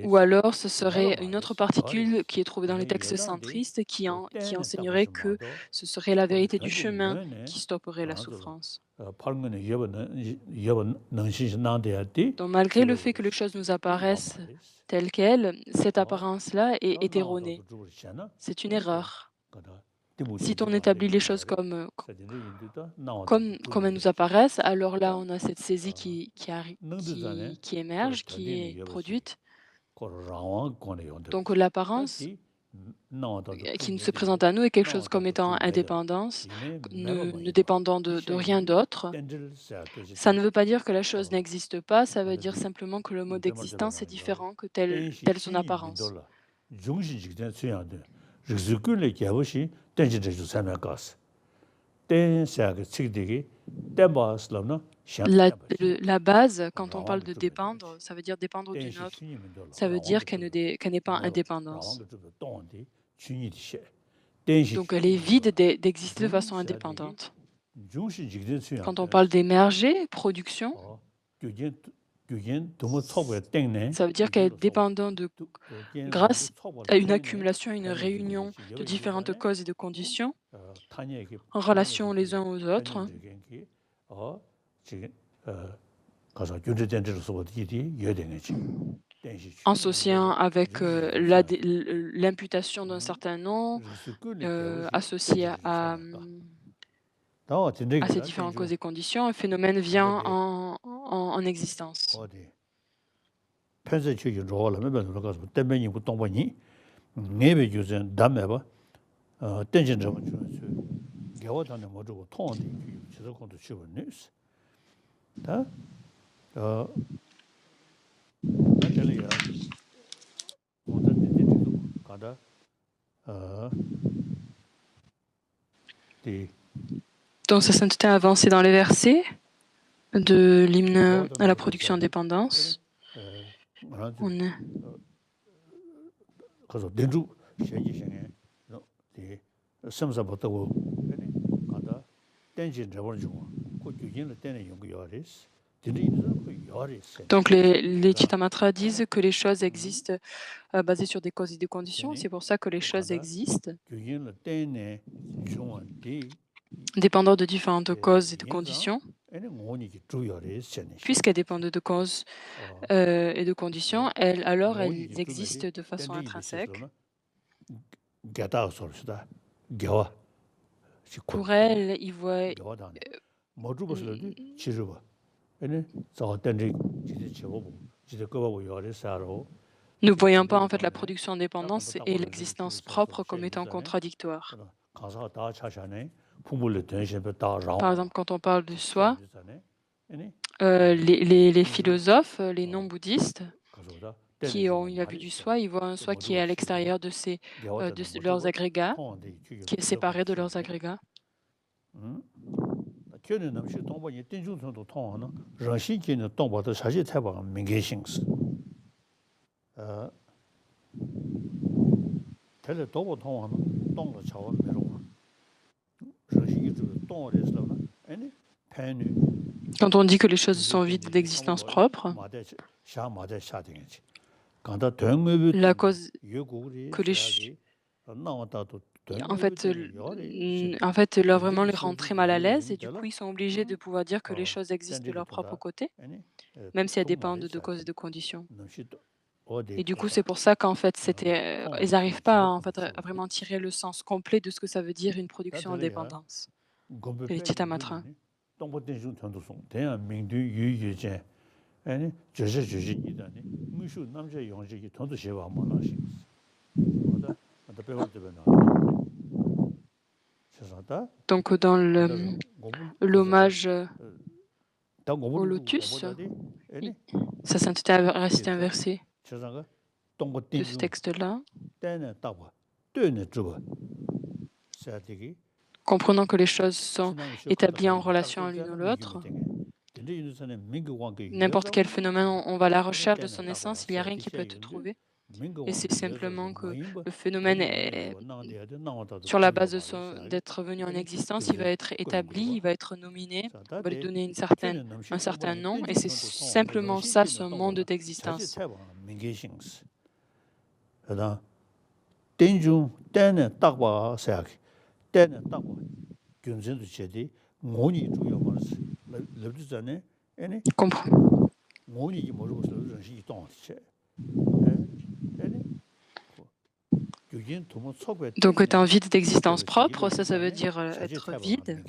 ou alors ce serait une autre particule qui est trouvée dans les textes centristes qui enseignerait que ce serait la vérité du chemin qui stopperait la souffrance. Donc malgré le fait que les choses nous apparaissent telles quelles, cette apparence-là est erronée. C'est une erreur. Si on établit les choses comme elles nous apparaissent, alors là, on a cette saisie qui émerge, qui est produite. Donc l'apparence qui se présente à nous est quelque chose comme étant indépendance, ne dépendant de rien d'autre. Ça ne veut pas dire que la chose n'existe pas, ça veut dire simplement que le mode d'existence est différent que telle son apparence. La base, quand on parle de dépendre, ça veut dire dépendre d'une autre. Ça veut dire qu'elle n'est pas indépendance. Donc elle est vide d'exister de façon indépendante. Quand on parle d'émerger, production, ça veut dire qu'elle est dépendante grâce à une accumulation, une réunion de différentes causes et de conditions en relation les uns aux autres, associant avec l'imputation d'un certain nom, associé à ces différentes causes et conditions, un phénomène vient en existence. Donc sa sainteté a avancé dans les versets de l'hymne à la production indépendance. On est... Donc les Chittamatra disent que les choses existent basées sur des causes et des conditions. C'est pour ça que les choses existent, dépendant de différentes causes et de conditions. puisqu'elles dépendent de causes et de conditions, alors elles existent de façon intrinsèque. Pour elles, ils voient ne voyant pas en fait la production indépendante et l'existence propre comme étant contradictoires. Par exemple, quand on parle de soi, les philosophes, les non-bouddhistes, qui ont une vue du soi, ils voient un soi qui est à l'extérieur de leurs agrégats, qui est séparé de leurs agrégats. Quand on dit que les choses sont vides d'existence propre, la cause que vraiment les rend très mal à l'aise et du coup, ils sont obligés de pouvoir dire que les choses existent de leur propre côté, même si elles dépendent de causes et de conditions. Et du coup, c'est pour ça qu'en fait, ils n'arrivent pas en fait, à vraiment tirer le sens complet de ce que ça veut dire une production indépendante. Et Chittamatra. Donc dans l'hommage au lotus, ça s'intitule réciter un verset de ce texte-là. Comprenant que les choses sont établies en relation l'une à l'autre, n'importe quel phénomène, on va à la recherche de son essence, il n'y a rien qui peut être trouvé. Et c'est simplement que le phénomène est, sur la base d'être venu en existence, il va être établi, il va être nominé, on va lui donner un certain nom, et c'est simplement ça, ce monde d'existence. Comprends. Donc étant vide d'existence propre, ça veut dire être vide.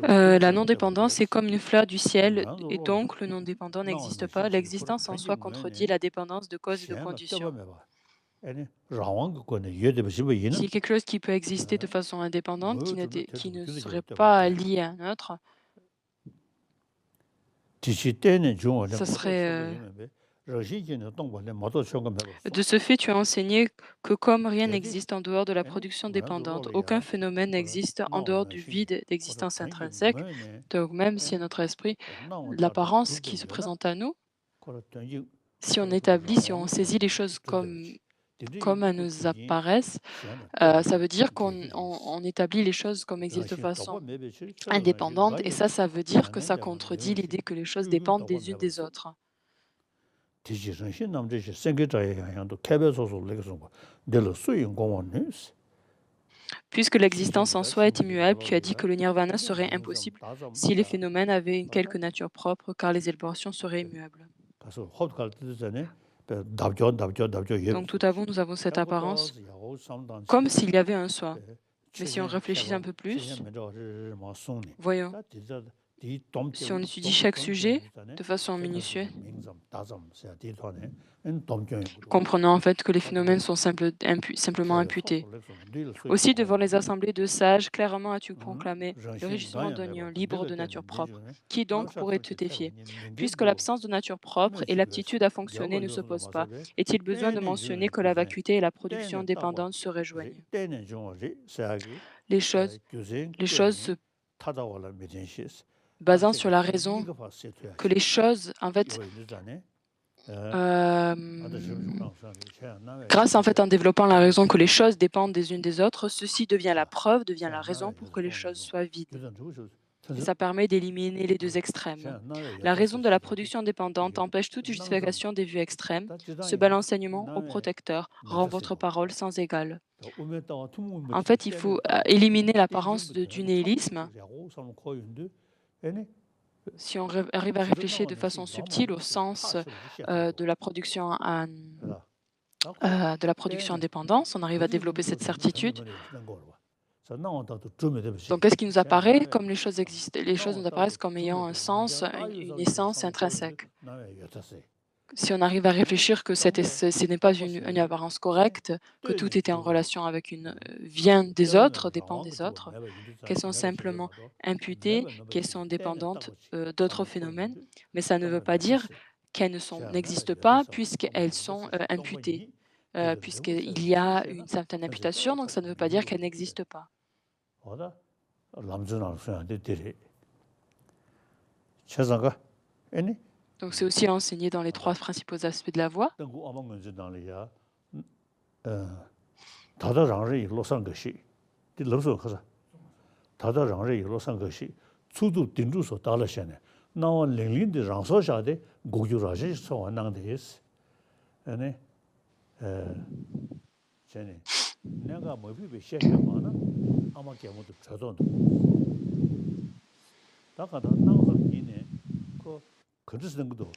La non-dépendance est comme une fleur du ciel, et donc le non-dépendant n'existe pas. L'existence en soi contredit la dépendance de causes et de conditions. S'il y a quelque chose qui peut exister de façon indépendante, qui ne serait pas lié à un autre, ça serait... De ce fait, tu as enseigné que comme rien n'existe en dehors de la production dépendante, aucun phénomène n'existe en dehors du vide d'existence intrinsèque. Donc même si notre esprit, l'apparence qui se présente à nous, si on saisit les choses comme elles nous apparaissent, ça veut dire qu'on établit les choses comme existent de façon indépendante, et ça veut dire que ça contredit l'idée que les choses dépendent des unes des autres. Puisque l'existence en soi est immuable, tu as dit que le nirvana serait impossible si les phénomènes avaient une quelque nature propre, car les élévations seraient immuables. Donc tout à coup, nous avons cette apparence comme s'il y avait un soi. Mais si on réfléchit un peu plus, voyons, si on étudie chaque sujet de façon minutieuse, comprenant en fait que les phénomènes sont simplement imputés. Aussi, devant les assemblées de sages, clairement as-tu proclamé le régissement d'un union libre de nature propre. Qui donc pourrait te défier? Puisque l'absence de nature propre et l'aptitude à fonctionner ne s'opposent pas, est-il besoin de mentionner que la vacuité et la production dépendantes se rejoignent? Les choses se basant sur la raison que les choses, en fait, Grâce en fait en développant la raison que les choses dépendent des unes des autres, ceci devient la preuve, devient la raison pour que les choses soient vides. Et ça permet d'éliminer les deux extrêmes. La raison de la production dépendante empêche toute justification des vues extrêmes. Ce bel enseignement au protecteur rend votre parole sans égale. En fait, il faut éliminer l'apparence du nihilisme. Si on arrive à réfléchir de façon subtile au sens de la production de la production indépendance, on arrive à développer cette certitude. Donc, qu'est-ce qui nous apparaît comme les choses existent? Les choses nous apparaissent comme ayant un sens, une essence intrinsèque. Si on arrive à réfléchir que ce n'est pas une apparence correcte, que tout était en relation avec vient des autres, dépend des autres, qu'elles sont simplement imputées, qu'elles sont dépendantes d'autres phénomènes, mais ça ne veut pas dire qu'elles n'existent pas puisqu'elles sont imputées, puisqu'il y a une certaine imputation, donc ça ne veut pas dire qu'elles n'existent pas. Donc c'est aussi enseigné dans les trois principaux aspects de la voie.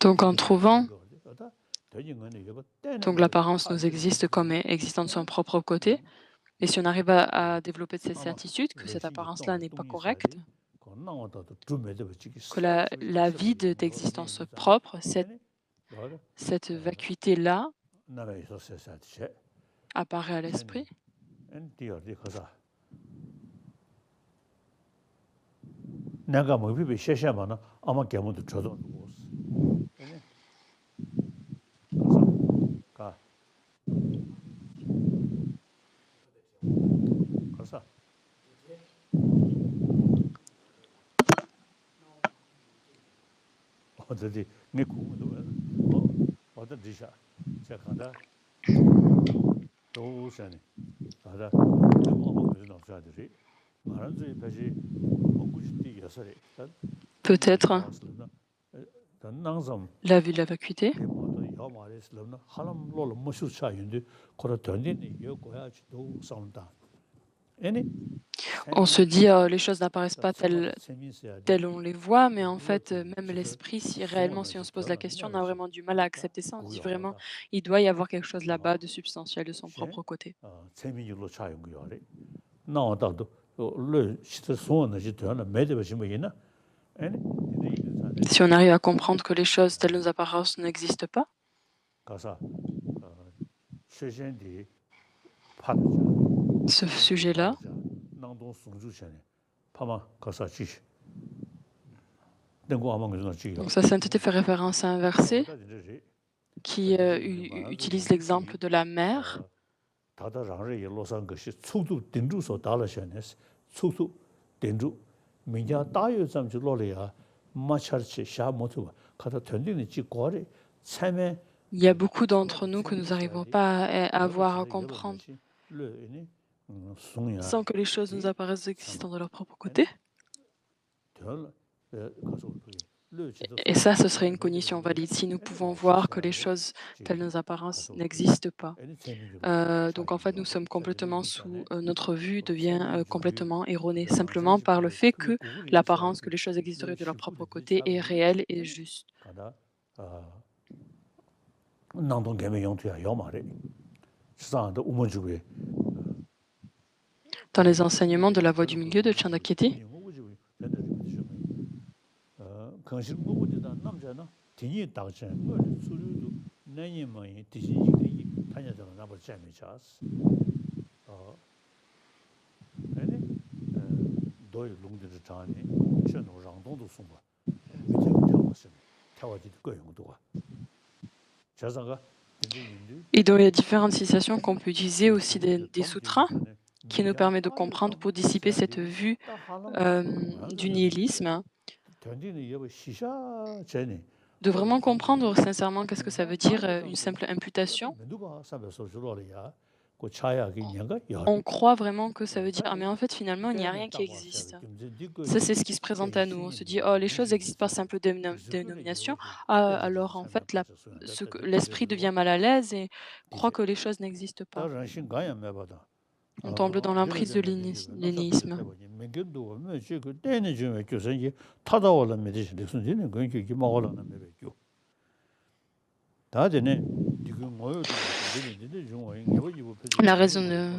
Donc en trouvant, donc l'apparence nous existe comme existant de son propre côté, et si on arrive à développer cette certitude que cette apparence-là n'est pas correcte, que la vide d'existence propre, cette vacuité-là apparaît à l'esprit. Peut-être la vue de la vacuité. On se dit les choses n'apparaissent pas telles on les voit, mais en fait, même l'esprit, si on se pose la question, on a vraiment du mal à accepter ça. On dit vraiment, il doit y avoir quelque chose là-bas de substantiel de son propre côté. Si on arrive à comprendre que les choses telles nos apparences n'existent pas, ce sujet-là, donc sa sainteté fait référence à un verset qui utilise l'exemple de la mer. Il y a beaucoup d'entre nous que nous n'arrivons pas à voir, à comprendre, sans que les choses nous apparaissent existant de leur propre côté. Et ça, ce serait une cognition valide, si nous pouvons voir que les choses telles nos apparences n'existent pas. Donc en fait, nous sommes complètement sous notre vue devient complètement erronée, simplement par le fait que l'apparence que les choses existeraient de leur propre côté est réelle et juste. Dans les enseignements de la voie du milieu de Chandakirti, et dont il y a différentes citations qu'on peut utiliser aussi des sutras qui nous permettent de comprendre pour dissiper cette vue du nihilisme. de vraiment comprendre sincèrement qu'est-ce que ça veut dire une simple imputation. On croit vraiment que ça veut dire ah mais en fait finalement il n'y a rien qui existe. Ça c'est ce qui se présente à nous. On se dit oh les choses existent par simple dénomination. Ah, alors en fait l'esprit devient mal à l'aise et croit que les choses n'existent pas. On tombe dans l'emprise de l'énéisme. La raison de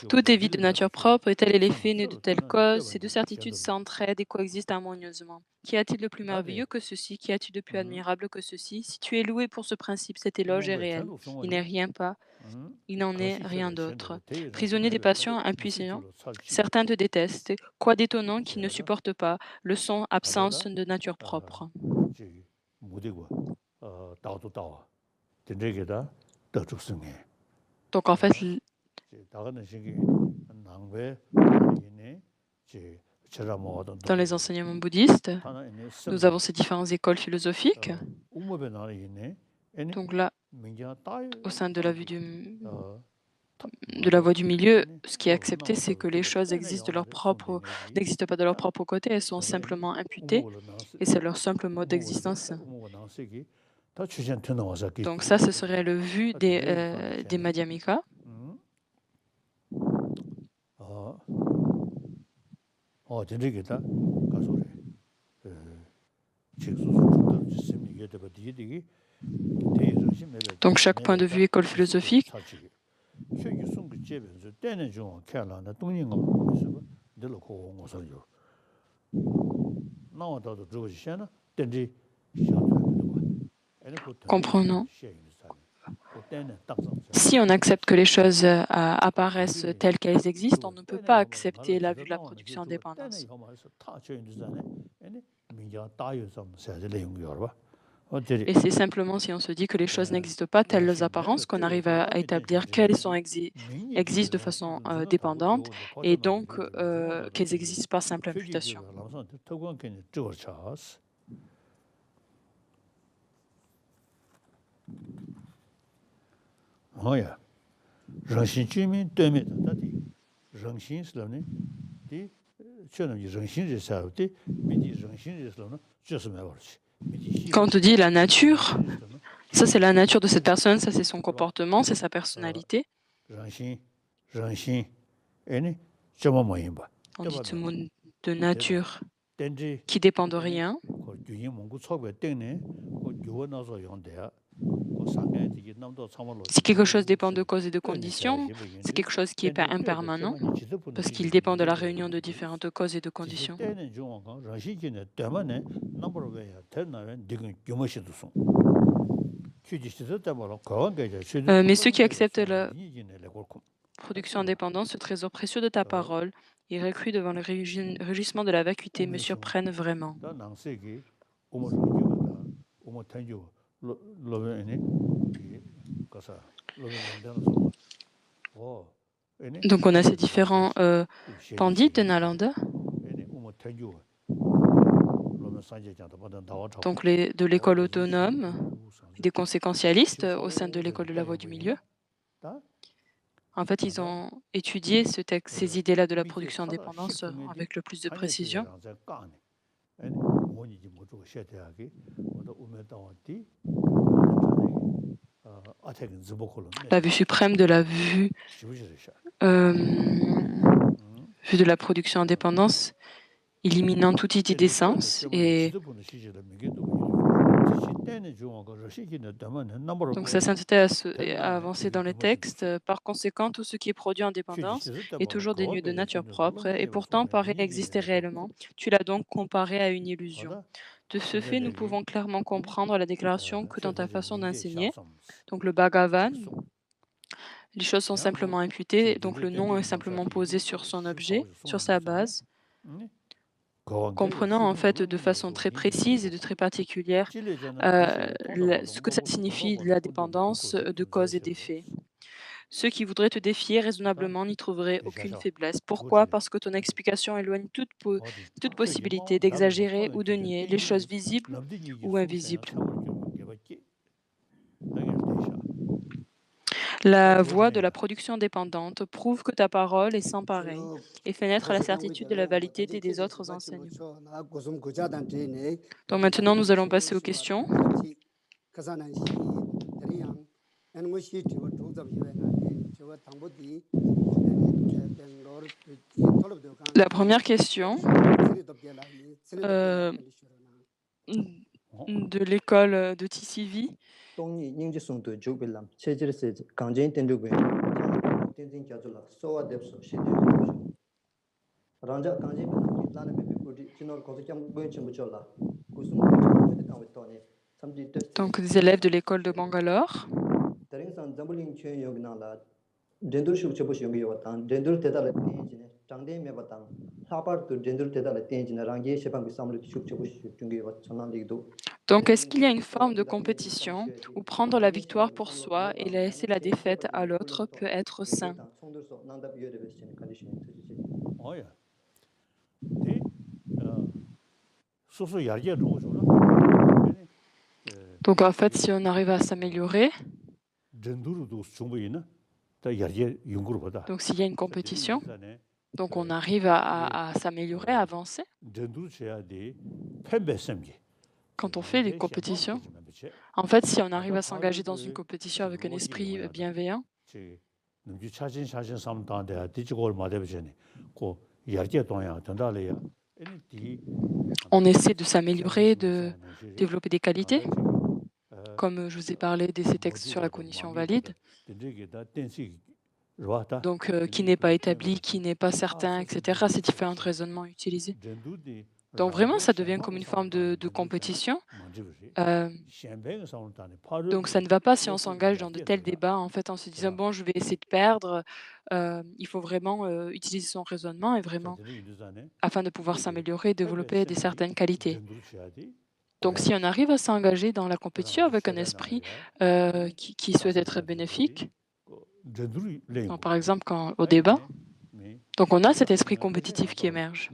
tout est vie de nature propre, et tel est l'effet né de telle cause. Ces deux certitudes s'entraident et coexistent harmonieusement. Qu'y a-t-il de plus merveilleux que ceci? Qu'y a-t-il de plus admirable que ceci? Si tu es loué pour ce principe, cet éloge est réel. Il n'est rien pas, il n'en est rien d'autre. Prisonnier des passions impuissants, certains te détestent. Quoi d'étonnant qu'ils ne supportent pas le son, absence de nature propre. Donc en fait, dans les enseignements bouddhistes, nous avons ces différentes écoles philosophiques. Donc là, au sein de la vue de la voie du milieu, ce qui est accepté, c'est que les choses n'existent pas de leur propre côté, elles sont simplement imputées et c'est leur simple mode d'existence. Donc ça, ce serait le vu des Madhyamika. Donc chaque point de vue école philosophique comprenons. Si on accepte que les choses apparaissent telles qu'elles existent, on ne peut pas accepter la vue de la production indépendance. Et c'est simplement si on se dit que les choses n'existent pas telles les apparences qu'on arrive à établir qu'elles existent de façon dépendante et donc qu'elles existent par simple imputation. Quand on te dit la nature, ça c'est la nature de cette personne, ça c'est son comportement, c'est sa personnalité. On dit ce mot de nature qui dépend de rien. Si quelque chose dépend de causes et de conditions, c'est quelque chose qui est impermanent parce qu'il dépend de la réunion de différentes causes et de conditions. Mais ceux qui acceptent la production indépendante, ce trésor précieux de ta parole, et reclus devant le rugissement de la vacuité, me surprennent vraiment. Donc on a ces différents pandits de Nalanda, donc de l'école autonome, des conséquentialistes au sein de l'école de la voie du milieu. En fait, ils ont étudié ces idées-là de la production indépendance avec le plus de précision. La vue suprême de la vue de la production indépendance, éliminant toute idée d'essence. Et donc sa sainteté a avancé dans les textes. Par conséquent, tout ce qui est produit en dépendance est toujours dénué de nature propre et pourtant paraît exister réellement. Tu l'as donc comparé à une illusion. De ce fait, nous pouvons clairement comprendre la déclaration que dans ta façon d'enseigner, donc le Bhagavan, les choses sont simplement imputées, donc le nom est simplement posé sur son objet, sur sa base, comprenant en fait de façon très précise et de très particulière ce que ça signifie la dépendance de cause et d'effet. Ceux qui voudraient te défier raisonnablement n'y trouveraient aucune faiblesse. Pourquoi? Parce que ton explication éloigne toute possibilité d'exagérer ou de nier les choses visibles ou invisibles. La voie de la production dépendante prouve que ta parole est sans pareil et fait naître la certitude de la validité des autres enseignements. Donc maintenant, nous allons passer aux questions. La première question euh, de l'école de TCV. 동이 닝지송도 주빌람 체질세 강제인 텐두고 텐진 갸줄라 소와 뎁소 시데 란자 강제 라나 베비코디 진or 거기장 보인치 무절라 구숨 강웨토니 삼지 Donc des élèves de l'école de Bangalore. 다링산 잠블링 체 여기나라 덴두르 슈브치 용기 요탄 덴두르 테달레 텐지네 장데 메바탄 하파르 덴두르 테달레 텐지네 랑게 셰방기 삼르 슈브치 중기 요 전난리도. Donc, est-ce qu'il y a une forme de compétition où prendre la victoire pour soi et laisser la défaite à l'autre peut être sain? Donc, en fait, si on arrive à s'améliorer, donc s'il y a une compétition, donc on arrive à s'améliorer, à avancer. Quand on fait des compétitions, en fait, si on arrive à s'engager dans une compétition avec un esprit bienveillant, on essaie de s'améliorer, de développer des qualités, comme je vous ai parlé de ces textes sur la cognition valide, donc qui n'est pas établi, qui n'est pas certain, etc., ces différents raisonnements utilisés. Donc vraiment, ça devient comme une forme de compétition. Donc ça ne va pas si on s'engage dans de tels débats, en fait, en se disant, bon, je vais essayer de perdre. Il faut vraiment utiliser son raisonnement et vraiment, afin de pouvoir s'améliorer et développer certaines qualités. Donc si on arrive à s'engager dans la compétition avec un esprit qui souhaite être bénéfique, donc, par exemple, au débat, donc on a cet esprit compétitif qui émerge.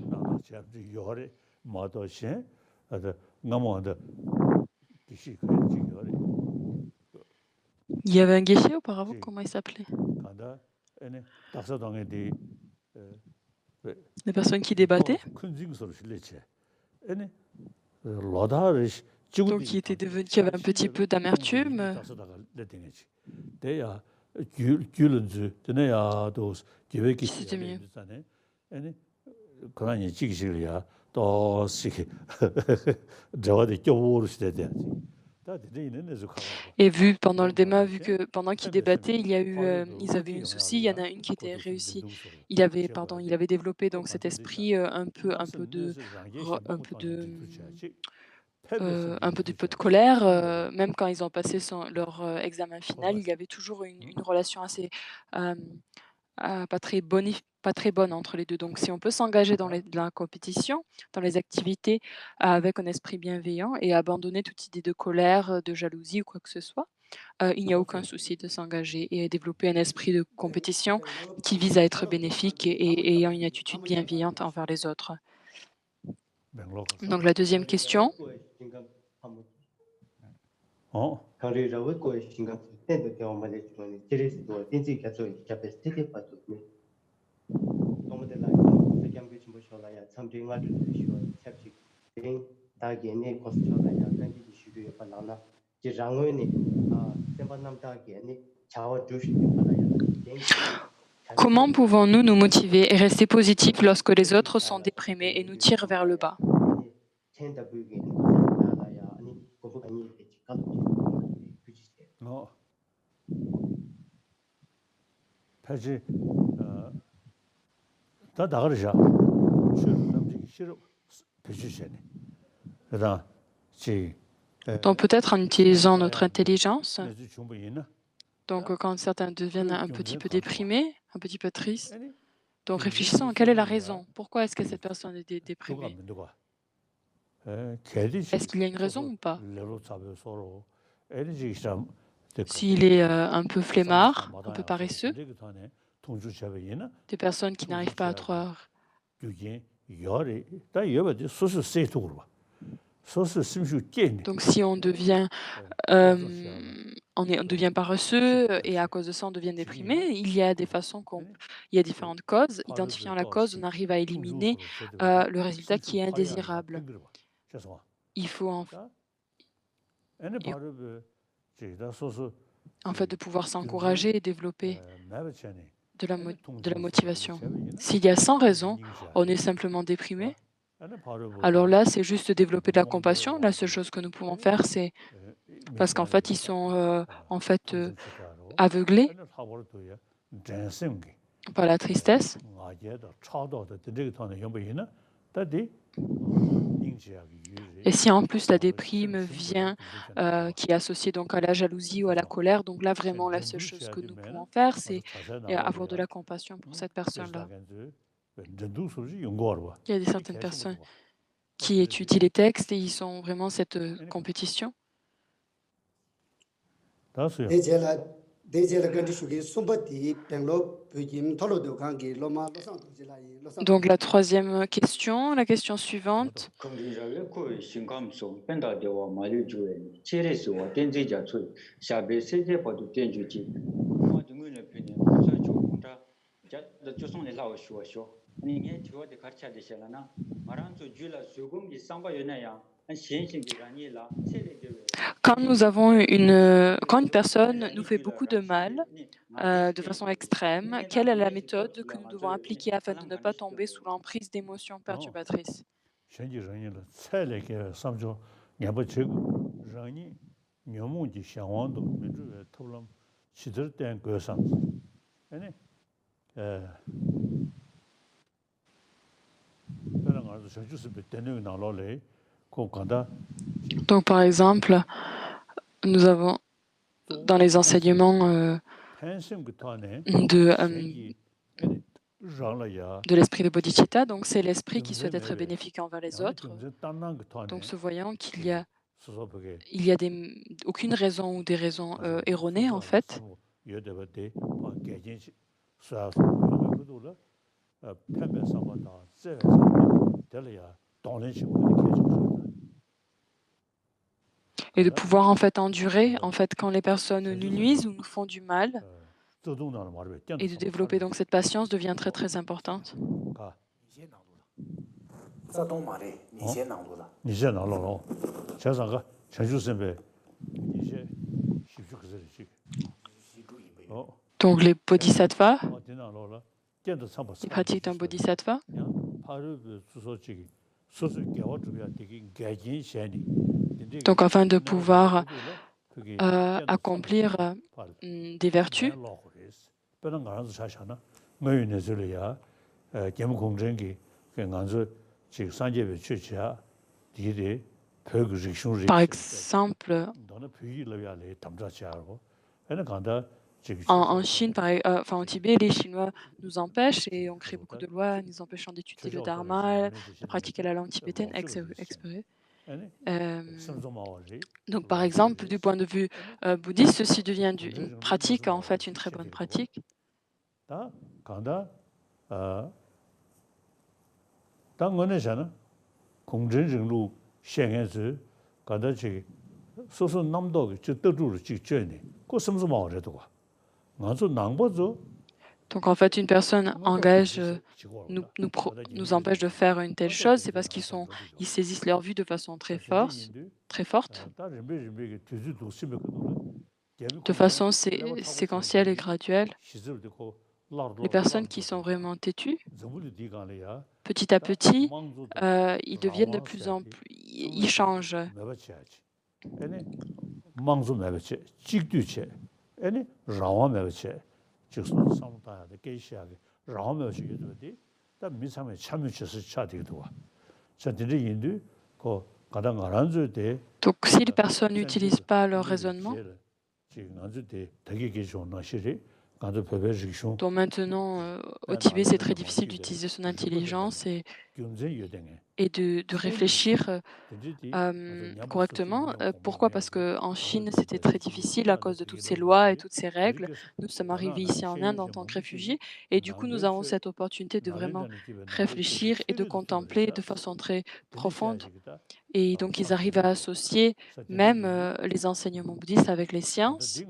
Il y avait un guichet auparavant, comment il s'appelait? Les personnes qui débattaient. Donc qui avait un petit peu d'amertume. Qui c'était mieux. Et vu pendant le débat, vu que pendant qu'ils débattaient, il y a eu, ils avaient eu un souci. Il y en a une qui était réussie. Il avait développé donc cet esprit un peu de colère. Même quand ils ont passé leur examen final, il y avait toujours une relation assez pas très bonne entre les deux. Donc si on peut s'engager dans la compétition, dans les activités avec un esprit bienveillant et abandonner toute idée de colère, de jalousie ou quoi que ce soit, il n'y a aucun souci de s'engager et développer un esprit de compétition qui vise à être bénéfique et ayant une attitude bienveillante envers les autres. Donc la deuxième question. Comment pouvons-nous nous motiver et rester positifs lorsque les autres sont déprimés et nous tirent vers le bas? Donc peut-être en utilisant notre intelligence. Donc quand certains deviennent un petit peu déprimés, un petit peu tristes, donc réfléchissons, quelle est la raison? Pourquoi est-ce que cette personne est déprimée? Est-ce qu'il y a une raison ou pas? S'il est un peu flemmard, un peu paresseux, des personnes qui n'arrivent pas à croire. Donc si on devient, on devient paresseux et à cause de ça on devient déprimé, il y a des façons il y a différentes causes. Identifiant la cause, on arrive à éliminer le résultat qui est indésirable. Il faut et en fait de pouvoir s'encourager et développer de la motivation. S'il y a 100 raisons, on est simplement déprimé, alors là, c'est juste développer de la compassion. La seule chose que nous pouvons faire, c'est parce qu'en fait, ils sont aveuglés par la tristesse. Et si en plus la déprime vient, qui est associée donc à la jalousie ou à la colère, donc là vraiment la seule chose que nous pouvons faire, c'est avoir de la compassion pour cette personne-là. Il y a certaines personnes qui étudient les textes et ils ont vraiment cette compétition. Donc la troisième question, la question suivante. Quand une personne nous fait beaucoup de mal, de façon extrême, quelle est la méthode que nous devons appliquer afin de ne pas tomber sous l'emprise d'émotions perturbatrices? Donc par exemple, nous avons dans les enseignements de l'esprit de Bodhicitta, donc c'est l'esprit qui souhaite être bénéfique envers les autres. Donc se voyant qu'il y a aucune raison ou des raisons erronées en fait. Et de pouvoir en fait endurer en fait quand les personnes nous nuisent ou nous font du mal. Et de développer donc cette patience devient très très importante. Donc les bodhisattvas, les pratiques d'un bodhisattva. Donc afin de pouvoir accomplir des vertus. Par exemple, en Chine, enfin au Tibet, les Chinois nous empêchent et on crée beaucoup de lois nous empêchant d'étudier le dharma, de pratiquer la langue tibétaine, etc. Donc par exemple, du point de vue bouddhiste, ceci devient une pratique, en fait une très bonne pratique. Donc en fait, une personne nous empêche de faire une telle chose, c'est parce ils saisissent leur vue de façon très forte, de façon séquentielle et graduelle. Les personnes qui sont vraiment têtues, petit à petit, ils deviennent de plus en plus, ils changent. Donc si les personnes n'utilisent pas leur raisonnement, 간도 배배식 중 Donc maintenant, au Tibet, c'est très difficile d'utiliser son intelligence 경제 여den에 et de réfléchir 된지디 correctement. Pourquoi? Parce qu'en Chine, c'était très difficile à cause de toutes ces lois et toutes ces règles. Nous sommes arrivés ici en Inde en tant que réfugiés et du coup, nous avons cette opportunité de vraiment réfléchir et de contempler de façon très profonde. Et donc, ils arrivent à associer même les enseignements bouddhistes avec les sciences.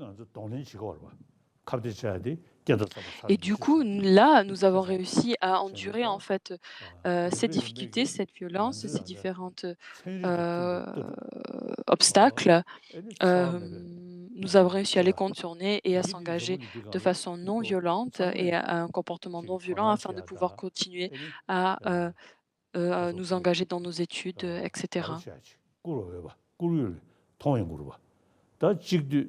Et du coup, là, nous avons réussi à endurer en fait ces difficultés, cette violence, ces différentes obstacles. Nous avons réussi à les contourner et à s'engager de façon non violente et à un comportement non violent afin de pouvoir continuer à nous engager dans nos études, etc. 꾸려봐. 꾸려 통행 꾸려봐. 다 직도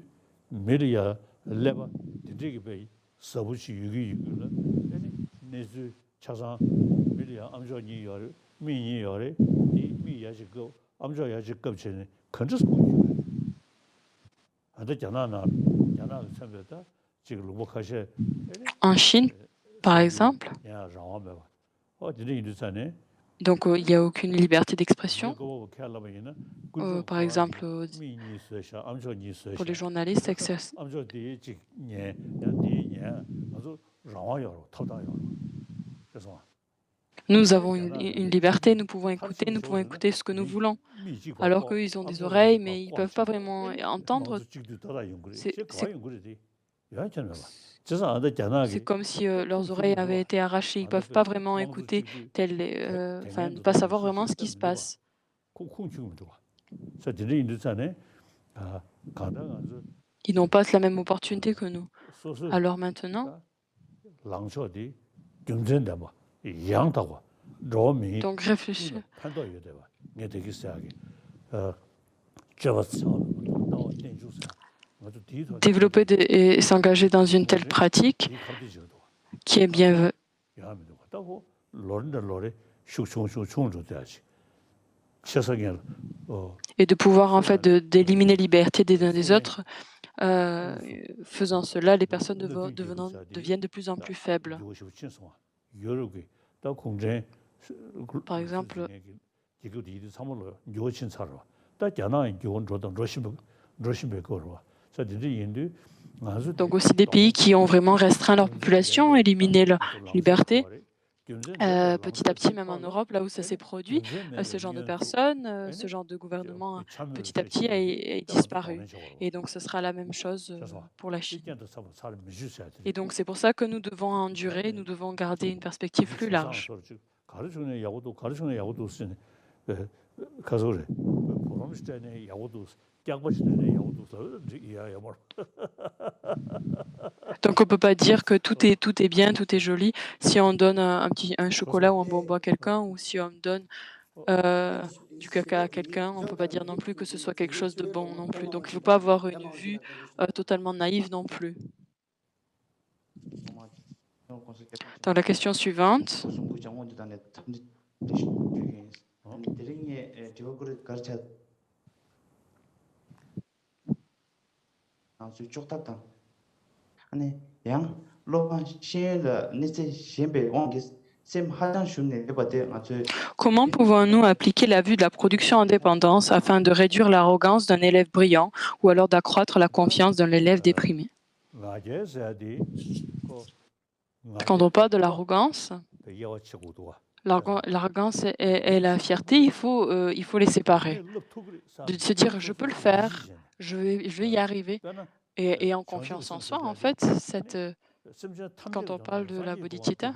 메리아 레바 되게 배 서부시 유기를 아니 내주 차상 메리아 암조니 열 미니 열에 이 미야지 그 암조 야지 급체는 컨트스 꾸려. 안데 자나나 자나 참여다 지금 로복하셔 En Chine, par exemple, 야 라와메 어디에 이르잖아요. donc il n'y a aucune liberté d'expression. Par exemple, pour les journalistes, nous avons une liberté, nous pouvons écouter ce que nous voulons. Alors qu'eux, ils ont des oreilles, mais ils ne peuvent pas vraiment entendre. C'est comme si leurs oreilles avaient été arrachées. Ils ne peuvent pas vraiment écouter, ne pas savoir vraiment ce qui se passe. Ils n'ont pas la même opportunité que nous. Alors maintenant, donc réfléchir. Développer et s'engager dans une telle pratique qui est bien et de pouvoir en fait d'éliminer la liberté des uns des autres. Faisant cela, les personnes deviennent de plus en plus faibles. Par exemple, donc aussi des pays qui ont vraiment restreint leur population, éliminé leur liberté. Petit à petit, même en Europe, là où ça s'est produit, ce genre de personnes, ce genre de gouvernement, petit à petit, a disparu. Et donc, ce sera la même chose pour la Chine. Et donc, c'est pour ça que nous devons endurer, nous devons garder une perspective plus large. Donc on peut pas dire que tout est bien, tout est joli si on donne un chocolat ou un bonbon à quelqu'un ou si on donne du caca à quelqu'un, on peut pas dire non plus que ce soit quelque chose de bon non plus. Donc il faut pas avoir une vue totalement naïve non plus. Dans la question suivante. Comment pouvons-nous appliquer la vue de la production indépendance afin de réduire l'arrogance d'un élève brillant ou alors d'accroître la confiance d'un élève déprimé? Quand on parle de l'arrogance, l'arrogance et la fierté, il faut les séparer. De se dire, je peux le faire, je vais y arriver. Et en confiance en soi, en fait, quand on parle de la bodhicitta,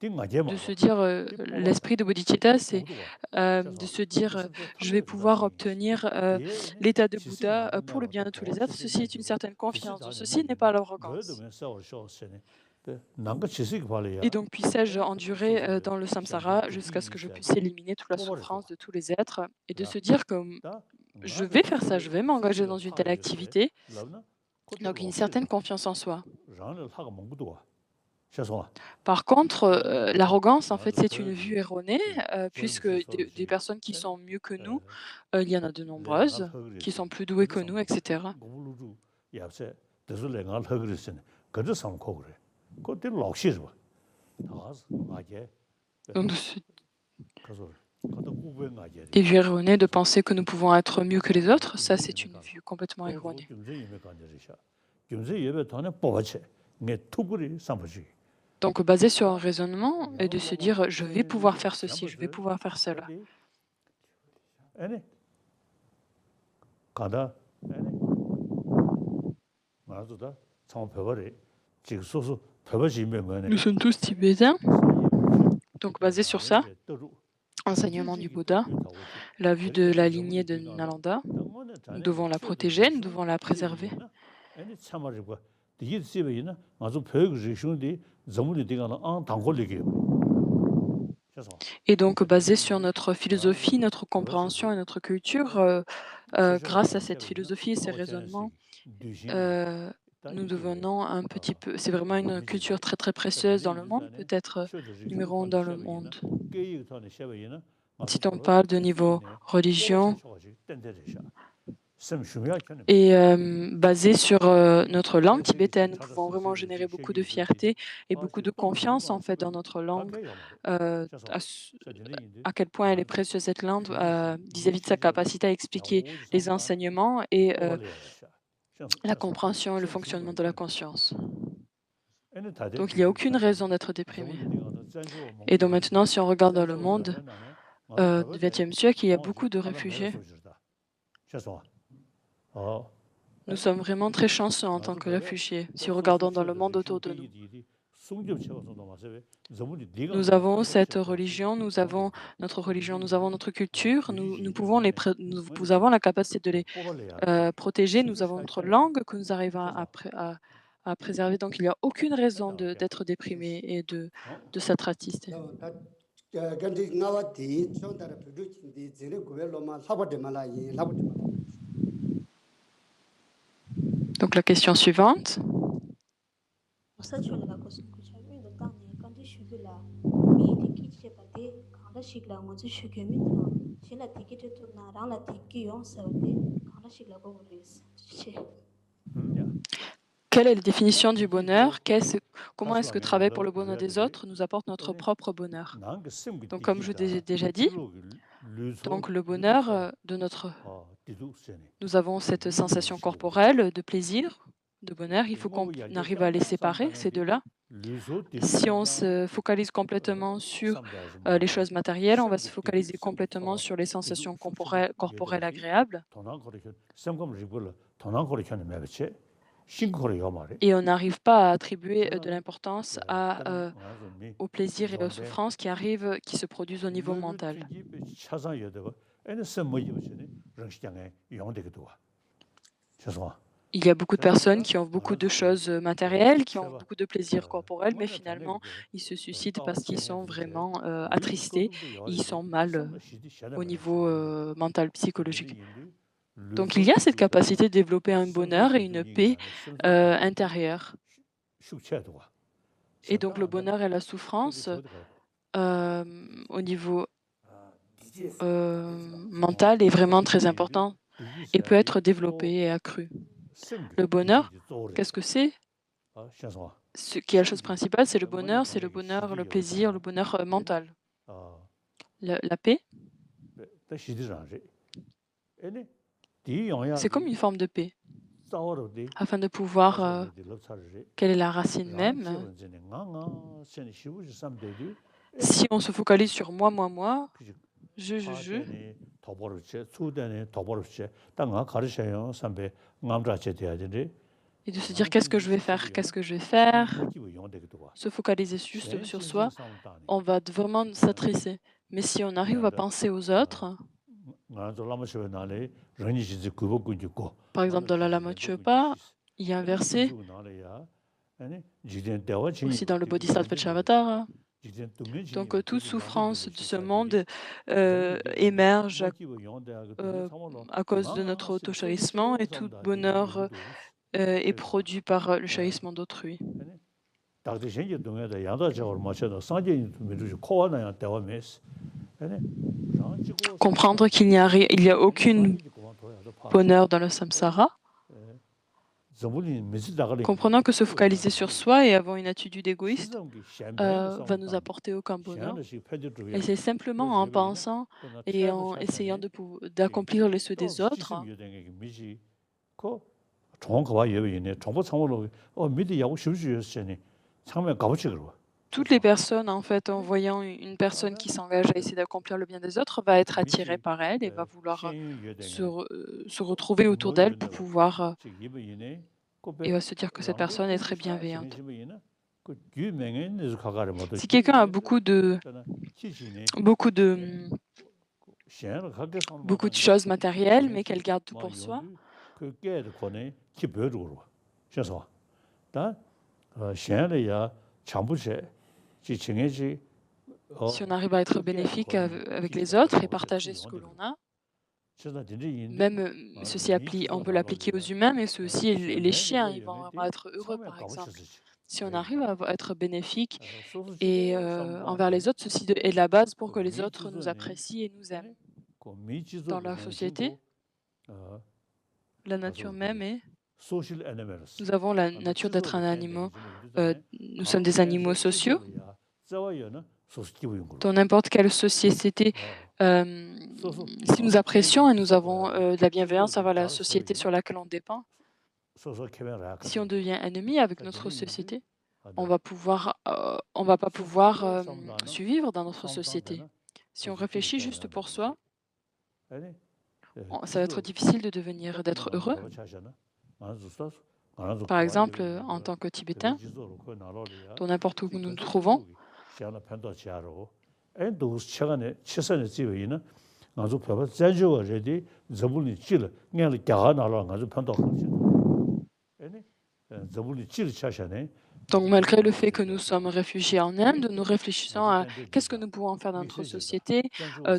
de se dire, l'esprit de bodhicitta, c'est de se dire, je vais pouvoir obtenir l'état de Bouddha pour le bien de tous les êtres. Ceci est une certaine confiance. Ceci n'est pas l'arrogance. Et donc, puissais-je endurer dans le samsara jusqu'à ce que je puisse éliminer toute la souffrance de tous les êtres et de se dire que je vais faire ça, je vais m'engager dans une telle activité. Donc, une certaine confiance en soi. Par contre, l'arrogance, en fait, c'est une vue erronée, puisque des personnes qui sont mieux que nous, il y en a de nombreuses, qui sont plus douées que nous, etc. 대술에 갈 허그리스는 그저 삼고 그래. 그때 럭시죠. 나와서 아게 Donc, de se 가서 가다 구부에 가게. des vues erronées de penser que nous pouvons être mieux que les autres, ça c'est une vue complètement erronée. 김세 예배 전에 뽑아채. 내 투구리 삼보지. Donc basé sur un raisonnement et de se dire je vais pouvoir faire ceci, je vais pouvoir faire cela. 아니. 가다 아니. 맞다. 참 배워리. 지금 소소 배워지면 거네. Nous sommes tous tibétains, donc basé sur ça, enseignement du Bouddha, la vue de la lignée de Nalanda, nous devons la protéger, nous devons la préserver. 아니 참아리고 이게 집에는 아주 배우고 지시는데 전문이 되가는 안 당골리게. 그래서 Et donc basé sur notre philosophie, notre compréhension et notre culture, grâce à cette philosophie et ces raisonnements, nous devenons un petit peu, c'est vraiment une culture très très précieuse dans le monde, peut-être numéro 1 dans le monde. Si on parle de niveau religion et basé sur notre langue tibétaine, nous pouvons vraiment générer beaucoup de fierté et beaucoup de confiance en fait dans notre langue, à quel point elle est précieuse cette langue vis-à-vis de sa capacité à expliquer les enseignements et la compréhension et le fonctionnement de la conscience. Donc il n'y a aucune raison d'être déprimé. Et donc maintenant, si on regarde dans le monde du XXe siècle, il y a beaucoup de réfugiés. Nous sommes vraiment très chanceux en tant que réfugiés, si regardons dans le monde autour de nous. Nous avons cette religion, nous avons notre religion, nous avons notre culture, nous avons la capacité de les protéger, nous avons notre langue que nous arrivons à préserver. Donc il n'y a aucune raison d'être déprimé et de s'être attisté. Donc la question suivante. Quelle est la définition du bonheur? Comment est-ce que travailler pour le bonheur des autres nous apporte notre propre bonheur? Donc comme je l'ai déjà dit, donc le bonheur nous avons cette sensation corporelle de plaisir, de bonheur, il faut qu'on arrive à les séparer, ces deux-là. Si on se focalise complètement sur les choses matérielles, on va se focaliser complètement sur les sensations corporelles agréables. Et on n'arrive pas à attribuer de l'importance au plaisir et aux souffrances qui se produisent au niveau mental. Il y a beaucoup de personnes qui ont beaucoup de choses matérielles, qui ont beaucoup de plaisirs corporels, mais finalement, ils se suicident parce qu'ils sont vraiment attristés, ils sont mal au niveau mental, psychologique. Donc il y a cette capacité de développer un bonheur et une paix intérieure. Et donc le bonheur et la souffrance au niveau mental est vraiment très important et peut être développé et accru. Le bonheur, qu'est-ce que c'est? Ce qui est la chose principale, c'est le bonheur, le plaisir, le bonheur mental. La paix, c'est comme une forme de paix. Afin de pouvoir, quelle est la racine même? Si on se focalise sur moi, je, et de se dire qu'est-ce que je vais faire, se focaliser juste sur soi, on va vraiment s'attrisser. Mais si on arrive à penser aux autres, par exemple dans la Lama Tshepa, il y a un verset, aussi dans le Bodhisattva Charvatara, donc toute souffrance de ce monde émerge à cause de notre auto-chérissement et tout bonheur est produit par le chérissement d'autrui. Comprendre qu'il n'y a aucun bonheur dans le samsara, Comprenant que se focaliser sur soi et avoir une attitude égoïste va nous apporter aucun bonheur. Et c'est simplement en pensant et en essayant d'accomplir les souhaits des autres toutes les personnes, en fait, en voyant une personne qui s'engage à essayer d'accomplir le bien des autres, va être attirée par elle et va vouloir se retrouver autour d'elle pour pouvoir, et va se dire que cette personne est très bienveillante. Si quelqu'un a beaucoup de, mmh, beaucoup de choses matérielles, mais qu'elle garde tout pour soi, si on arrive à être bénéfique avec les autres et partager ce que l'on a, même on peut l'appliquer aux humains, mais c'est aussi les chiens, ils vont vraiment être heureux, par exemple. Si on arrive à être bénéfique et envers les autres, ceci est la base pour que les autres nous apprécient et nous aiment. Dans la société, la nature même est nous avons la nature d'être un animal, nous sommes des animaux sociaux. Dans n'importe quelle société, si nous apprécions et nous avons, de la bienveillance envers la société sur laquelle on dépend, si on devient ennemi avec notre société, on va pas pouvoir, survivre dans notre société. Si on réfléchit juste pour soi, ça va être difficile d'être heureux. Par exemple, en tant que Tibétain, dans n'importe où nous nous trouvons, donc malgré le fait que nous sommes réfugiés en Inde, nous réfléchissons à qu'est-ce que nous pouvons faire dans notre société,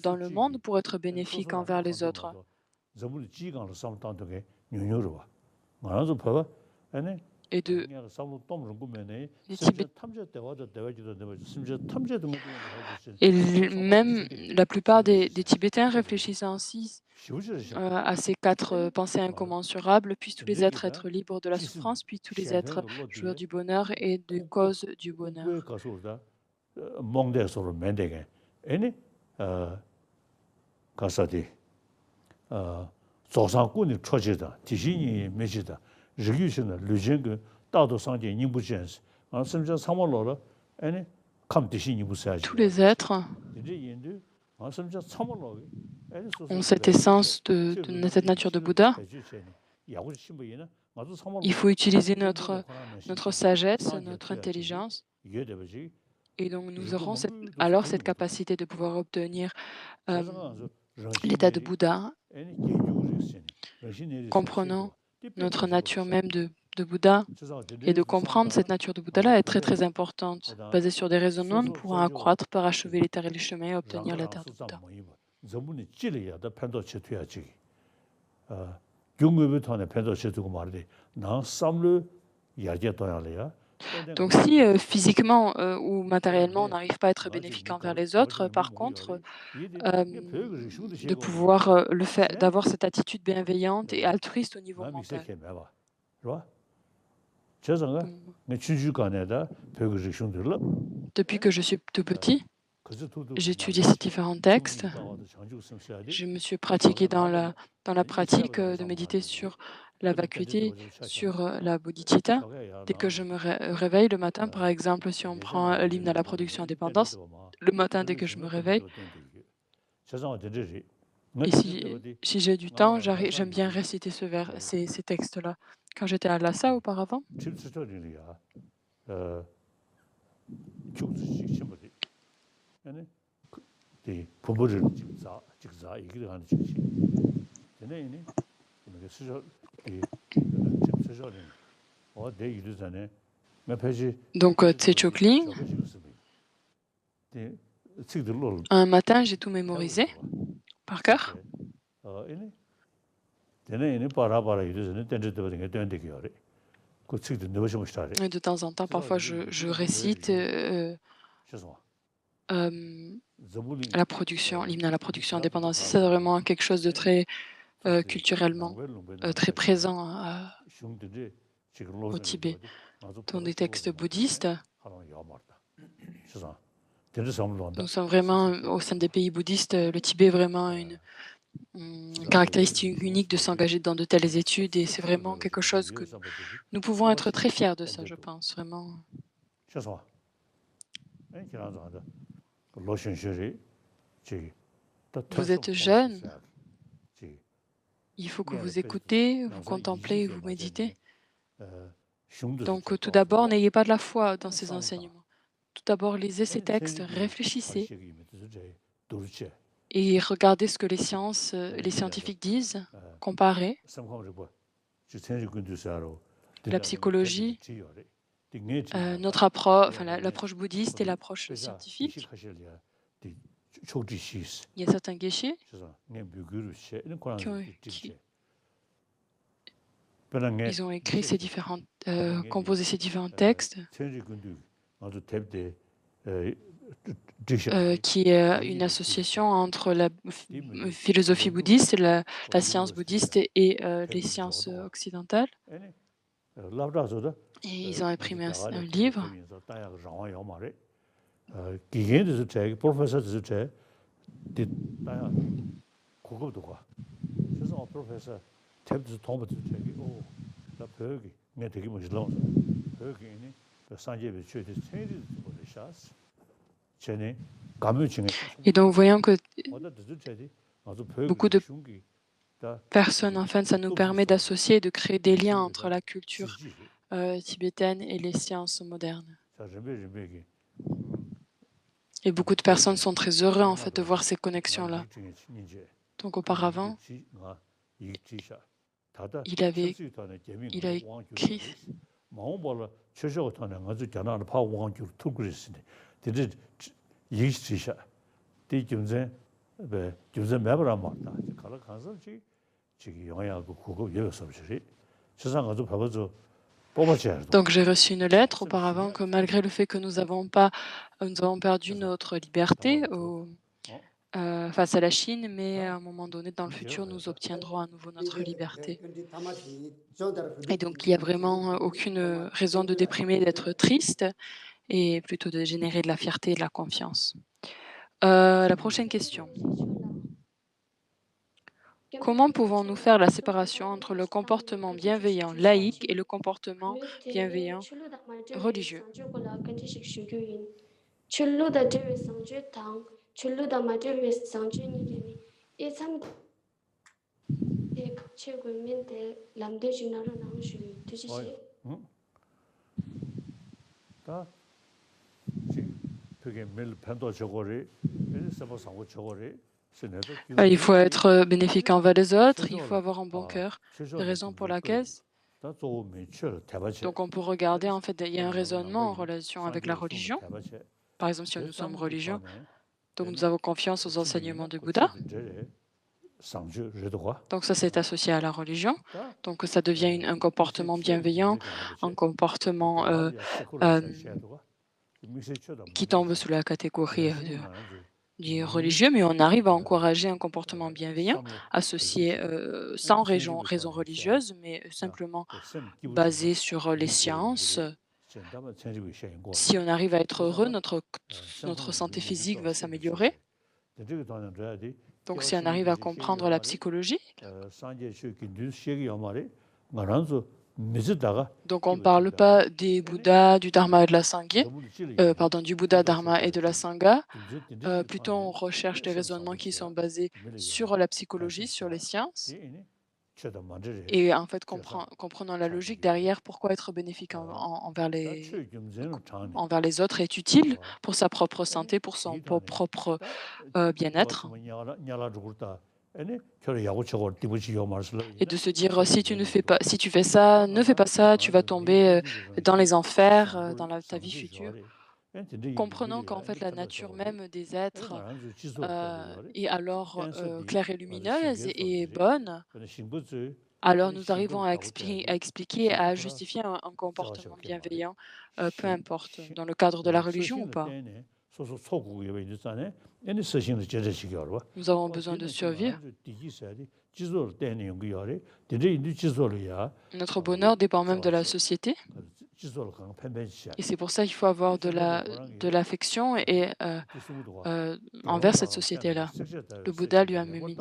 dans le monde pour être bénéfiques envers les autres. Et même la plupart des Tibétains réfléchissent ainsi à ces 4 pensées incommensurables, puissent tous les êtres être libres de la souffrance, puis tous les êtres joueurs du bonheur et des causes du bonheur. Tous les êtres ont cette essence de cette nature de Bouddha. Il faut utiliser notre sagesse, notre intelligence, et donc nous aurons alors cette capacité de pouvoir obtenir l'état de Bouddha. Comprenant notre nature même de Bouddha et de comprendre cette nature de Bouddha-là est très très importante. Basée sur des raisonnements, nous pourrons accroître, parachever les terres et les chemins et obtenir la terre de Bouddha. Donc si physiquement ou matériellement on n'arrive pas à être bénéfique envers les autres, par contre, de pouvoir d'avoir cette attitude bienveillante et altruiste au niveau mental. Depuis que je suis tout petit, j'étudie ces différents textes. Je me suis pratiqué dans la pratique de méditer sur la vacuité, sur la bodhicitta. Dès que je me réveille le matin, par exemple, si on prend l'hymne à la production indépendance, le matin dès que je me réveille, et si j'ai du temps, j'aime bien réciter ces textes-là. Quand j'étais à Lhasa auparavant, donc Tse Chokling, un matin j'ai tout mémorisé par cœur. Et de temps en temps, parfois je récite l'hymne à la production indépendance. C'est vraiment quelque chose de très culturellement très présent au Tibet. Dans des textes bouddhistes, nous sommes vraiment au sein des pays bouddhistes. Le Tibet est vraiment une caractéristique unique de s'engager dans de telles études et c'est vraiment quelque chose que nous pouvons être très fiers de ça, je pense, vraiment. Vous êtes jeune, il faut que vous écoutez, vous contemplez, vous méditez. Donc tout d'abord, n'ayez pas de la foi dans ces enseignements. Tout d'abord, lisez ces textes, réfléchissez et regardez ce que les scientifiques disent, comparez. La psychologie, l'approche bouddhiste et l'approche scientifique. Il y a certains geshe ils ont écrit composé ces différents textes, qui est une association entre la philosophie bouddhiste, la science bouddhiste et les sciences occidentales. Et ils ont imprimé un livre. Et donc, voyons que beaucoup de personnes, en fait, ça nous permet d'associer et de créer des liens entre la culture tibétaine et les sciences modernes. Et beaucoup de personnes sont très heureux, en fait, de voir ces connexions-là. Donc, auparavant, il a écrit donc j'ai reçu une lettre auparavant que malgré le fait que nous avons perdu notre liberté face à la Chine, mais à un moment donné dans le futur, nous obtiendrons à nouveau notre liberté. Et donc il n'y a vraiment aucune raison de déprimer, d'être triste, et plutôt de générer de la fierté et de la confiance. La prochaine question. Comment pouvons-nous faire la séparation entre le comportement bienveillant laïque et le comportement bienveillant religieux? Il faut être bénéfique envers les autres, il faut avoir un bon cœur. La raison pour laquelle, donc on peut regarder, en fait, il y a un raisonnement en relation avec la religion. Par exemple, si nous sommes religieux, donc nous avons confiance aux enseignements du Bouddha. Donc ça, c'est associé à la religion. Donc ça devient un comportement bienveillant, un comportement qui tombe sous la catégorie du religieux, mais on arrive à encourager un comportement bienveillant, associé sans raison religieuse, mais simplement basé sur les sciences. Si on arrive à être heureux, notre santé physique va s'améliorer. Donc si on arrive à comprendre la psychologie, donc on ne parle pas des Bouddhas, du Dharma et de la Sangha, du Bouddha, Dharma et de la Sangha. Plutôt on recherche des raisonnements qui sont basés sur la psychologie, sur les sciences. Et en fait, comprenant la logique derrière, pourquoi être bénéfique envers les autres est utile pour sa propre santé, pour son propre bien-être. Et de se dire, si tu fais ça, ne fais pas ça, tu vas tomber dans les enfers, dans ta vie future. Comprenons qu'en fait, la nature même des êtres est alors claire et lumineuse et bonne. Alors nous arrivons à expliquer, à justifier un comportement bienveillant, peu importe, dans le cadre de la religion ou pas. Nous avons besoin de survivre. 지소를 때는 연구열이 되게 인도 지소를야 Notre bonheur dépend même de la société. 지소를 강 팬벤시야. Et c'est pour ça qu'il faut avoir de l'affection et envers cette société-là. Le Bouddha lui-même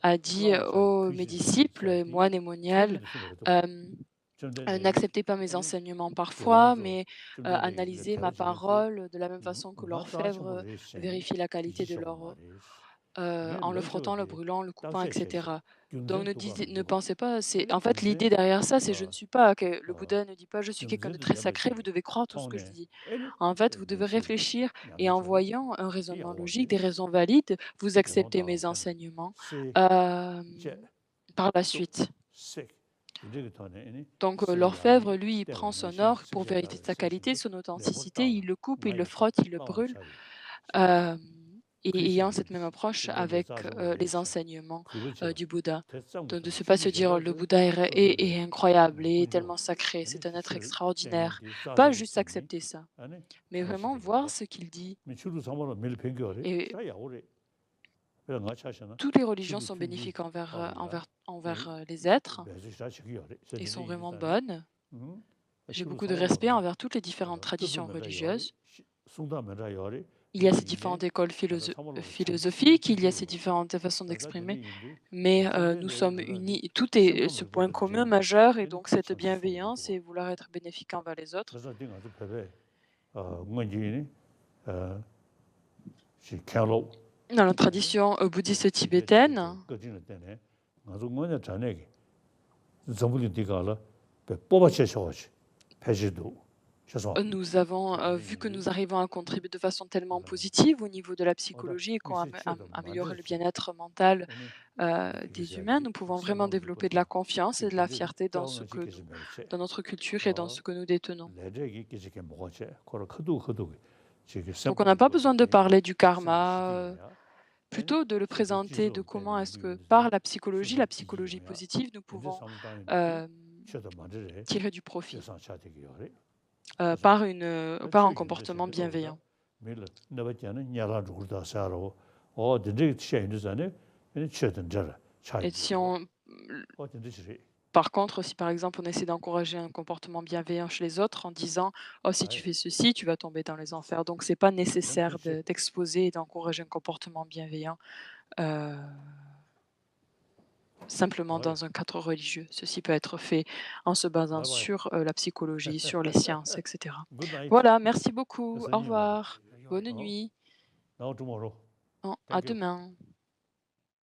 a dit aux mes disciples, moines et moniales, n'acceptez pas mes enseignements parfois, mais analysez ma parole de la même façon que l'orfèvre vérifie la qualité de l'or en le frottant, le brûlant, le coupant, etc. Donc ne pensez pas, en fait l'idée derrière ça, c'est je ne suis pas, que le Bouddha ne dit pas je suis quelqu'un de très sacré, vous devez croire tout ce que je dis. En fait, vous devez réfléchir et en voyant un raisonnement logique, des raisons valides, vous acceptez mes enseignements par la suite. Donc l'orfèvre, lui, il prend son or pour vérifier sa qualité, son authenticité, il le coupe, il le frotte, il le brûle. Et ayant cette même approche avec les enseignements du Bouddha. Donc de ne pas se dire le Bouddha est incroyable et est tellement sacré, c'est un être extraordinaire. Pas juste accepter ça, mais vraiment voir ce qu'il dit. Et toutes les religions sont bénéfiques envers les êtres et sont vraiment bonnes. J'ai beaucoup de respect envers toutes les différentes traditions religieuses. Il y a ces différentes écoles philosophiques, il y a ces différentes façons d'exprimer, mais nous sommes unis. Tout est ce point commun majeur, et donc cette bienveillance et vouloir être bénéfique envers les autres. Dans la tradition bouddhiste tibétaine, nous avons vu que nous arrivons à contribuer de façon tellement positive au niveau de la psychologie et qu'on a amélioré le bien-être mental des humains. Nous pouvons vraiment développer de la confiance et de la fierté dans notre culture et dans ce que nous détenons. Donc on n'a pas besoin de parler du karma, plutôt de le présenter, de comment est-ce que par la psychologie positive, nous pouvons tirer du profit par un comportement bienveillant. Et si par contre, si par exemple on essaie d'encourager un comportement bienveillant chez les autres en disant «Oh, si tu fais ceci, tu vas tomber dans les enfers», donc c'est pas nécessaire d'exposer et d'encourager un comportement bienveillant simplement dans un cadre religieux. Ceci peut être fait en se basant sur la psychologie, sur les sciences, etc. Voilà, merci beaucoup. Au revoir. Bonne nuit. À demain.